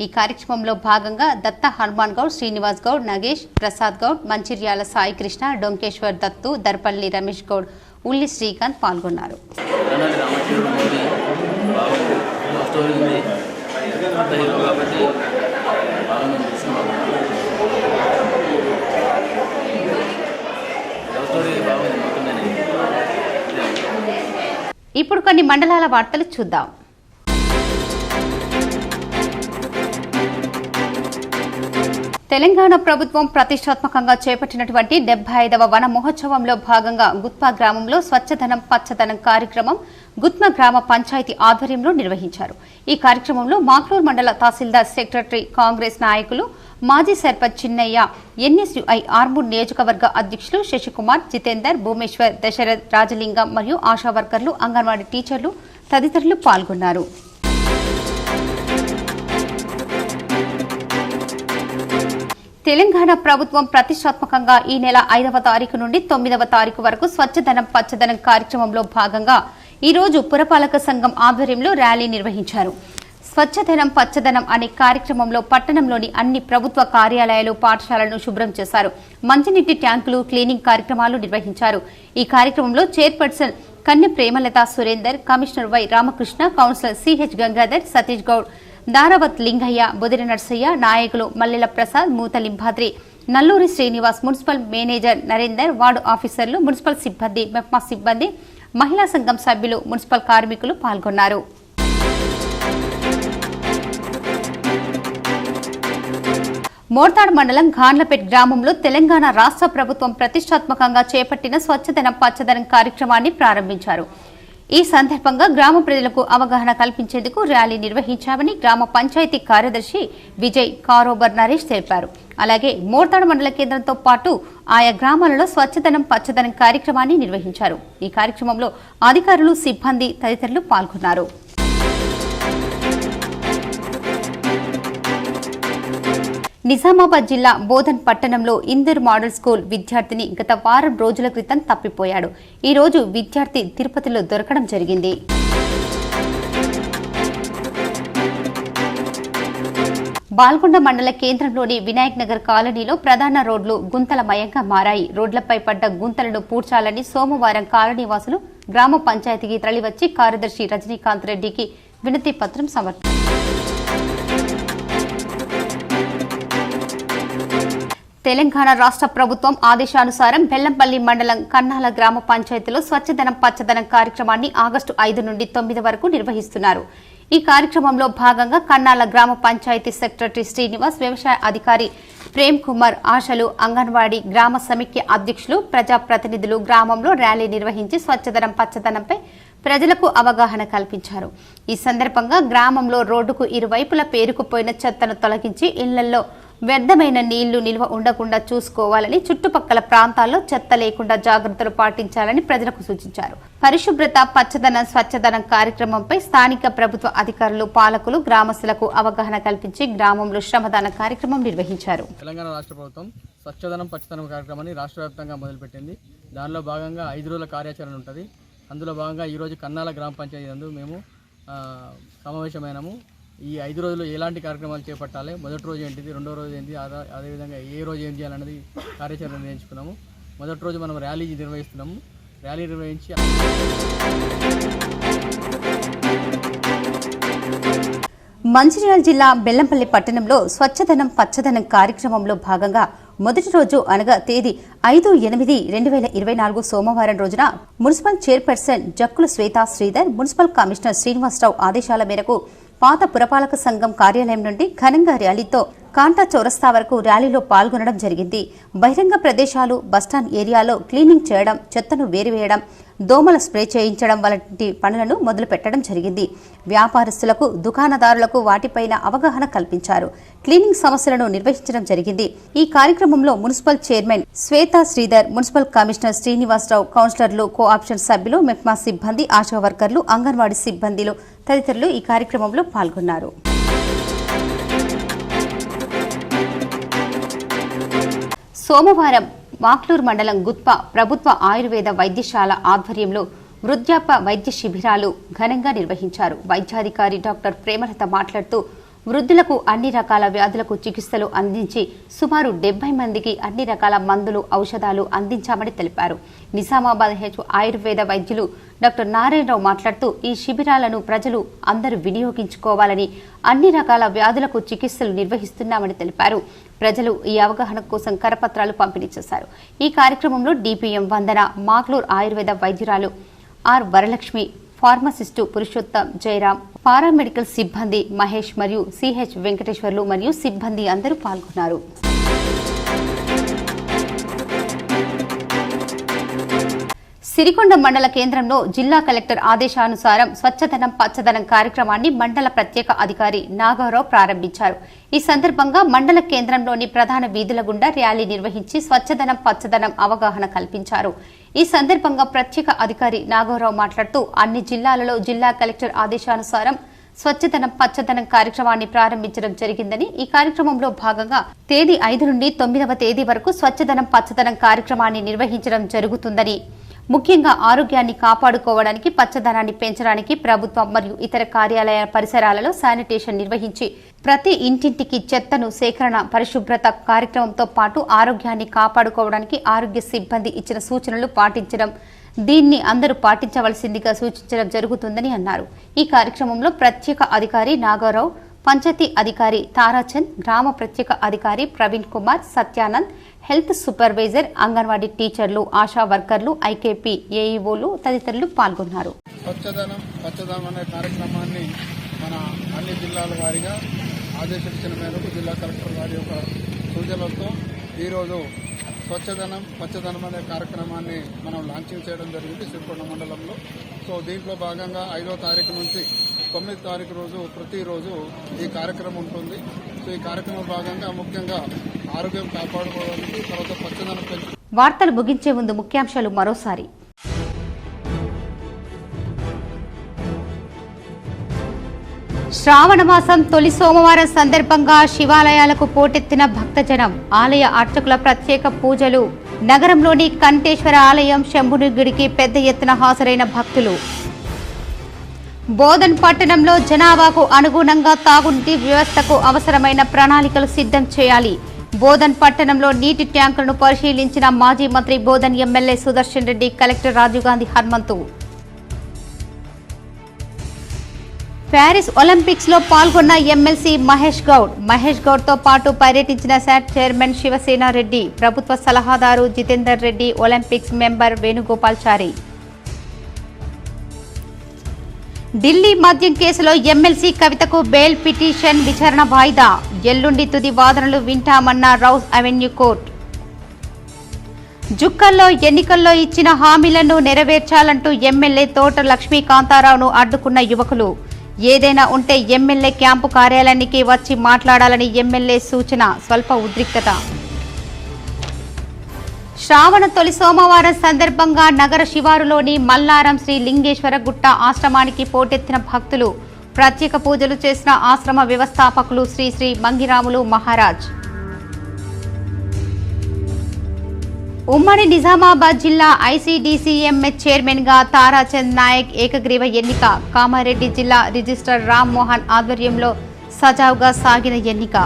ఈ కార్యక్రమంలో భాగంగా దత్త హనుమాన్ గౌడ్, శ్రీనివాస్ గౌడ్, నగేష్ ప్రసాద్ గౌడ్, మంచిర్యాల సాయి కృష్ణ, డొంకేశ్వర్ దత్తు, దర్పల్లి రమేష్ గౌడ్, ఉల్లి శ్రీకాంత్ పాల్గొన్నారు. ఇప్పుడు కొన్ని మండలాల వార్తలు చూద్దాం. తెలంగాణ ప్రభుత్వం ప్రతిష్టాత్మకంగా చేపట్టినటువంటి 75వ వన మహోత్సవంలో భాగంగా గుత్పా గ్రామంలో స్వచ్ఛదనం పచ్చదనం కార్యక్రమం గుత్మా గ్రామ పంచాయతీ ఆధ్వర్యంలో నిర్వహించారు. ఈ కార్యక్రమంలో మాక్లూర్ మండల తహసీల్దార్, సెక్రటరీ, కాంగ్రెస్ నాయకులు, మాజీ సర్పంచ్ చిన్నయ్య, ఎన్ఎస్యుఐ ఆర్మూర్ నియోజకవర్గ అధ్యక్షులు శశికుమార్, జితేందర్, భూమేశ్వర్, దశరథ్, రాజలింగం మరియు ఆశా వర్కర్లు, అంగన్వాడీ టీచర్లు తదితరులు పాల్గొన్నారు. తెలంగాణ ప్రభుత్వం ప్రతిష్టాత్మకంగా ఈ నెల 5వ తారీఖు నుండి 9వ తారీఖు వరకు స్వచ్ఛదనం పచ్చదనం కార్యక్రమంలో భాగంగా ఈ రోజు పురపాలక సంఘం ఆధ్వర్యంలో ర్యాలీ నిర్వహించారు. స్వచ్ఛదనం పచ్చదనం అనే కార్యక్రమంలో పట్టణంలోని అన్ని ప్రభుత్వ కార్యాలయాలు పాఠశాలలను శుభ్రం చేశారు. మంచినీటి ట్యాంకులు క్లీనింగ్ కార్యక్రమాలు నిర్వహించారు. ఈ కార్యక్రమంలో chairperson Kanya Premalatha Surender, commissioner Y Ramakrishna, councillor CH Gangadhar, Satish Goud, Daravath Lingaiah, Budiri Narsaiah, నాయకులు Mallela Prasad, Muthalimbadri, Nalluri Srinivas, municipal manager Narender, ward ఆఫీసర్లు, మున్సిపల్ సిబ్బంది, మెప్మా సిబ్బంది, మహిళా సంఘం సభ్యులు, మున్సిపల్ కార్మికులు పాల్గొన్నారు. మోర్తాడ్ మండలం ఘాన్లపేట్ గ్రామంలో తెలంగాణ రాష్ట్ర ప్రభుత్వం ప్రతిష్టాత్మకంగా చేపట్టిన స్వచ్ఛదనం పచ్చదనం కార్యక్రమాన్ని ప్రారంభించారు. ఈ సందర్భంగా గ్రామ ప్రజలకు అవగాహన కల్పించేందుకు ర్యాలీ నిర్వహించామని గ్రామ పంచాయతీ కార్యదర్శి విజయ్ కారోబర్ నరేష్ తెలిపారు. అలాగే మోర్తాడ్ మండల కేంద్రంతో పాటు ఆయా గ్రామాలలో స్వచ్ఛదనం పచ్చదనం కార్యక్రమాన్ని నిర్వహించారు. ఈ కార్యక్రమంలో అధికారులు, సిబ్బంది తదితరులు పాల్గొన్నారు. నిజామాబాద్ జిల్లా బోధన్ పట్టణంలో ఇందూర్ మోడల్ స్కూల్ విద్యార్థిని గత వారం రోజుల క్రితం తప్పిపోయాడు. ఈ రోజు విద్యార్థి తిరుపతిలో దొరకడం జరిగింది. బాల్కొండ మండల కేంద్రంలోని వినాయక్ నగర్ కాలనీలో ప్రధాన రోడ్లు గుంతలమయంగా మారాయి. రోడ్లపై పడ్డ గుంతలను పూడ్చాలని సోమవారం కాలనీవాసులు గ్రామ పంచాయతీకి తరలివచ్చి కార్యదర్శి రజనీకాంత్ రెడ్డికి వినతి పత్రం సమర్పించారు. తెలంగాణ రాష్ట్ర ప్రభుత్వం ఆదేశానుసారం బెల్లంపల్లి మండలం కన్నాల గ్రామ పంచాయతీలో స్వచ్ఛదనం పచ్చదనం కార్యక్రమాన్ని ఆగస్టు 5 నుండి 9 వరకు నిర్వహిస్తున్నారు. ఈ కార్యక్రమంలో భాగంగా కన్నాల గ్రామ పంచాయతీ సెక్రటరీ శ్రీనివాస్, వ్యవసాయ అధికారి ప్రేమ్ కుమార్, ఆశలు, అంగన్వాడీ గ్రామ సమిఖ్య అధ్యక్షులు, ప్రజాప్రతినిధులు గ్రామంలో ర్యాలీ నిర్వహించి స్వచ్ఛదనం పచ్చదనంపై ప్రజలకు అవగాహన కల్పించారు. ఈ సందర్భంగా గ్రామంలో రోడ్డుకు ఇరువైపులా పేరుకుపోయిన చెత్తను తొలగించి ఇళ్లలో వ్యర్థమైన నీళ్లు నిల్వ ఉండకుండా చూసుకోవాలని, చుట్టుపక్కల ప్రాంతాల్లో చెత్త లేకుండా జాగ్రత్తలు పాటించాలని ప్రజలకు సూచించారు. పరిశుభ్రత, పచ్చదనం, స్వచ్ఛదనం కార్యక్రమంపై స్థానిక ప్రభుత్వ అధికారులు, పాలకులు గ్రామస్తులకు అవగాహన కల్పించి గ్రామంలో శ్రమదాన కార్యక్రమం నిర్వహించారు. తెలంగాణ రాష్ట్ర ప్రభుత్వం స్వచ్ఛదనం పచ్చదనం కార్యక్రమాన్ని రాష్ట్ర వ్యాప్తంగా మొదలుపెట్టింది. దానిలో భాగంగా 5 రోజుల కార్యాచరణ ఉంటుంది. అందులో భాగంగా ఈరోజు కన్నాల గ్రామ పంచాయతీ నందు మేము సమావేశమైనాము. ఈ 5 రోజులు ఎలాంటి కార్యక్రమాలు చేపట్టాలి, మొదటి రోజు ఏంటిది, రెండో రోజు ఏంటి, అదేవిధంగా ఏ రోజు ఏం చేయాలనేది కార్యాచరణ నిర్వహించుకున్నాము. మొదటి రోజు మనం ర్యాలీ నిర్వహిస్తున్నాము. ర్యాలీ నిర్వహించి మంచిర్యాల జిల్లా బెల్లంపల్లి పట్టణంలో స్వచ్ఛదనం పచ్చదనం కార్యక్రమంలో భాగంగా మొదటి రోజు అనగా తేదీ 5/8/2024 సోమవారం రోజున municipal chairperson Jakkula Swetha Sridhar, municipal commissioner Srinivasarao ఆదేశాల మేరకు పాత పురపాలక సంఘం కార్యాలయం నుండి ఘనంగా ర్యాలీతో కాంటా చౌరస్తా వరకు ర్యాలీలో పాల్గొనడం జరిగింది. బహిరంగ ప్రదేశాలు, బస్టాండ్ ఏరియాలో క్లీనింగ్ చేయడం, చెత్తను వేరువేయడం, దోమల స్ప్రే చేయించడం వంటి పనులను మొదలు పెట్టడం జరిగింది. వ్యాపారస్తులకు, దుకాణదారులకు వాటిపైన అవగాహన కల్పించారు. క్లీనింగ్ సమస్యలను నిర్వహించడం జరిగింది. ఈ కార్యక్రమంలో municipal chairman Swetha Sridhar, municipal commissioner Srinivasarao, కౌన్సిలర్లు, కోఆప్షన్ సభ్యులు, మెప్మా సిబ్బంది, ఆశా వర్కర్లు, అంగన్వాడీ సిబ్బందిలు తదితరులు ఈ కార్యక్రమంలో పాల్గొన్నారు. సోమవారం మాక్లూర్ మండలం గుత్ప ప్రభుత్వ ఆయుర్వేద వైద్యశాల ఆధ్వర్యంలో వృద్ధాప్య వైద్య శిబిరాలు ఘనంగా నిర్వహించారు. వైద్యాధికారి డాక్టర్ ప్రేమలత మాట్లాడుతూ వృద్ధులకు అన్ని రకాల వ్యాధులకు చికిత్సలు అందించి సుమారు 70 మందికి అన్ని రకాల మందులు, ఔషధాలు అందించామని తెలిపారు. నిజామాబాద్ హెచ్ ఆయుర్వేద వైద్యులు డాక్టర్ నారాయణరావు మాట్లాడుతూ ఈ శిబిరాలను ప్రజలు అందరూ వినియోగించుకోవాలని, అన్ని రకాల వ్యాధులకు చికిత్సలు నిర్వహిస్తున్నామని తెలిపారు. ప్రజలు ఈ అవగాహన కోసం కరపత్రాలు పంపిణీ చేశారు. ఈ కార్యక్రమంలో డిపిఎం వందన, మాక్లూర్ ఆయుర్వేద వైద్యురాలు R Varalakshmi, pharmacist Purushottam, Jayaram, paramedical సిబ్బంది మహేష్ మరియు సిహెచ్ వెంకటేశ్వర్లు మరియు సిబ్బంది అందరూ పాల్గొన్నారు. సిరికొండ మండల కేంద్రంలో జిల్లా కలెక్టర్ ఆదేశానుసారం స్వచ్ఛదనం పచ్చదనం కార్యక్రమాన్ని మండల ప్రత్యేక అధికారి నాగారావు ప్రారంభించారు. ఈ సందర్భంగా మండల కేంద్రంలోని ప్రధాన వీధుల గుండా ర్యాలీ నిర్వహించి స్వచ్ఛదనం పచ్చదనం అవగాహన కల్పించారు. ఈ సందర్భంగా ప్రత్యేక అధికారి నాగారావు మాట్లాడుతూ అన్ని జిల్లాలలో జిల్లా కలెక్టర్ ఆదేశానుసారం స్వచ్ఛదనం పచ్చదనం కార్యక్రమాన్ని ప్రారంభించడం జరిగిందని, ఈ కార్యక్రమంలో భాగంగా తేదీ 5 నుండి 9వ తేదీ వరకు స్వచ్ఛదనం పచ్చదనం కార్యక్రమాన్ని నిర్వహించడం జరుగుతుందని, ముఖ్యంగా ఆరోగ్యాన్ని కాపాడుకోవడానికి పచ్చదనాన్ని పెంచడానికి ప్రభుత్వం మరియు ఇతర కార్యాలయ పరిసరాలలో శానిటేషన్ నిర్వహించి ప్రతి ఇంటింటికి చెత్తను సేకరణ పరిశుభ్రత కార్యక్రమంతో పాటు ఆరోగ్యాన్ని కాపాడుకోవడానికి ఆరోగ్య సిబ్బంది ఇచ్చిన సూచనలు పాటించడం దీన్ని అందరూ పాటించవలసిందిగా సూచించడం జరుగుతుందని అన్నారు. ఈ కార్యక్రమంలో ప్రత్యేక అధికారి నాగారావు, పంచాయతీ అధికారి తారాచంద్, గ్రామ ప్రత్యేక అధికారి ప్రవీణ్ కుమార్, సత్యానంద్, హెల్త్ సూపర్వైజర్, అంగన్వాడీ టీచర్లు, ఆశా వర్కర్లు, ఐకేపీ ఏఈఓలు తదితరులు పాల్గొన్నారు. స్వచ్ఛదనం పచ్చదనం అనే కార్యక్రమాన్ని మన అన్ని జిల్లాల వారీగా ఆదేశించిన మేరకు జిల్లా కలెక్టర్ వారి యొక్క సూచనలతో ఈరోజు స్వచ్ఛదనం పచ్చదనం అనే కార్యక్రమాన్ని మనం లాంచింగ్ చేయడం జరిగింది సిరికొండ మండలంలో. సో దీంట్లో భాగంగా 5వ తారీఖు నుంచి 9వ తారీఖు రోజు ప్రతిరోజు ఈ కార్యక్రమం ఉంటుంది. సో ఈ కార్యక్రమం భాగంగా ముఖ్యంగా ఆరోగ్యం కాపాడుకోవడానికి తర్వాత పచ్చదనం పెంచు. వార్తలు ముగించే ముందు ముఖ్యాంశాలు మరోసారి. శ్రావణ మాసం తొలి సోమవారం సందర్భంగా శివాలయాలకు పోటెత్తిన భక్తజనం. ఆలయ అర్చకుల ప్రత్యేక పూజలు. నగరంలోని కంఠేశ్వర ఆలయం శంభుని గుడికి పెద్ద ఎత్తున హాజరైన భక్తులు. బోధన్ పట్టణంలో జనాభాకు అనుగుణంగా తాగునీటి వ్యవస్థకు అవసరమైన ప్రణాళికలు సిద్ధం చేయాలి. బోధన్ పట్టణంలో నీటి ట్యాంకులను పరిశీలించిన మాజీ మంత్రి Bodhan MLA Sudarshan Reddy, collector Rajiv Gandhi Hanumanthu. Paris Olympics లో పాల్గొన్న ఎమ్మెల్సీ మహేష్ గౌడ్ తో పాటు పర్యటించిన శాట్ చైర్మన్ శివసేన రెడ్డి, ప్రభుత్వ సలహాదారు జితేందర్ రెడ్డి, ఒలింపిక్స్ మెంబర్ వేణుగోపాల్చారి. ఢిల్లీ మద్యం కేసులో ఎమ్మెల్సీ కవితకు బెయిల్ పిటిషన్ విచారణ వాయిదా. ఎల్లుండి తుది వాదనలు వింటామన్న రౌస్ అవెన్యూ కోర్టు. జుక్కల్లో ఎన్నికల్లో ఇచ్చిన హామీలను నెరవేర్చాలంటూ ఎమ్మెల్యే తోట లక్ష్మీకాంతారావును అడ్డుకున్న యువకులు. ఏదైనా ఉంటే ఎమ్మెల్యే క్యాంపు కార్యాలయానికి వచ్చి మాట్లాడాలని ఎమ్మెల్యే సూచన. స్వల్ప ఉద్రిక్తత. శ్రావణ తొలి సోమవారం సందర్భంగా నగర శివారులోని మల్లారం శ్రీ లింగేశ్వర గుట్ట ఆశ్రమానికి పోటెత్తిన భక్తులు. ప్రత్యేక పూజలు చేసిన ఆశ్రమ వ్యవస్థాపకులు శ్రీ శ్రీ మంగిరాములు మహారాజ్. ఉమ్మడి నిజామాబాద్ జిల్లా ఐసీడీసీఎంహెచ్ చైర్మన్ గా తారాచంద్ నాయక్ ఏకగ్రీవ ఎన్నిక. కామారెడ్డి జిల్లా రిజిస్ట్రార్ రామ్ మోహన్ ఆధ్వర్యంలో సజావుగా సాగిన ఎన్నిక.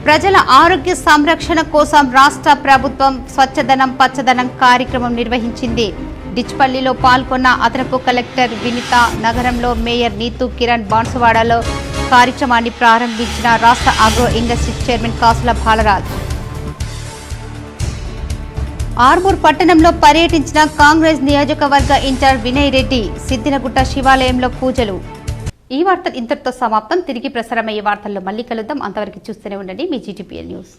ప్రజల ఆరోగ్య సంరక్షణ కోసం రాష్ట్ర ప్రభుత్వం స్వచ్ఛదనం పచ్చదనం కార్యక్రమం నిర్వహించింది. డిచ్పల్లిలో పాల్గొన్న అదనపు కలెక్టర్ వినిత, నగరంలో మేయర్ నీతూ కిరణ్, బాన్సువాడలో కార్యక్రమాన్ని ప్రారంభించిన రాష్ట్ర అగ్రో ఇండస్ట్రీ చైర్మన్ కాసుల బాలరాజ్. ఆర్మూర్ పట్టణంలో పర్యటించిన కాంగ్రెస్ నియోజకవర్గ ఇన్ఛార్జ్ వినయ్ రెడ్డి. సిద్దినగుట్ట శివాలయంలో పూజలు. ఈ వార్తలు ఇంతటితో సమాప్తం. తిరిగి ప్రసారమయ్యే వార్తల్లో మళ్ళీ కలుద్దాం. అంతవరకు చూస్తూనే ఉండండి మీ GTPL న్యూస్.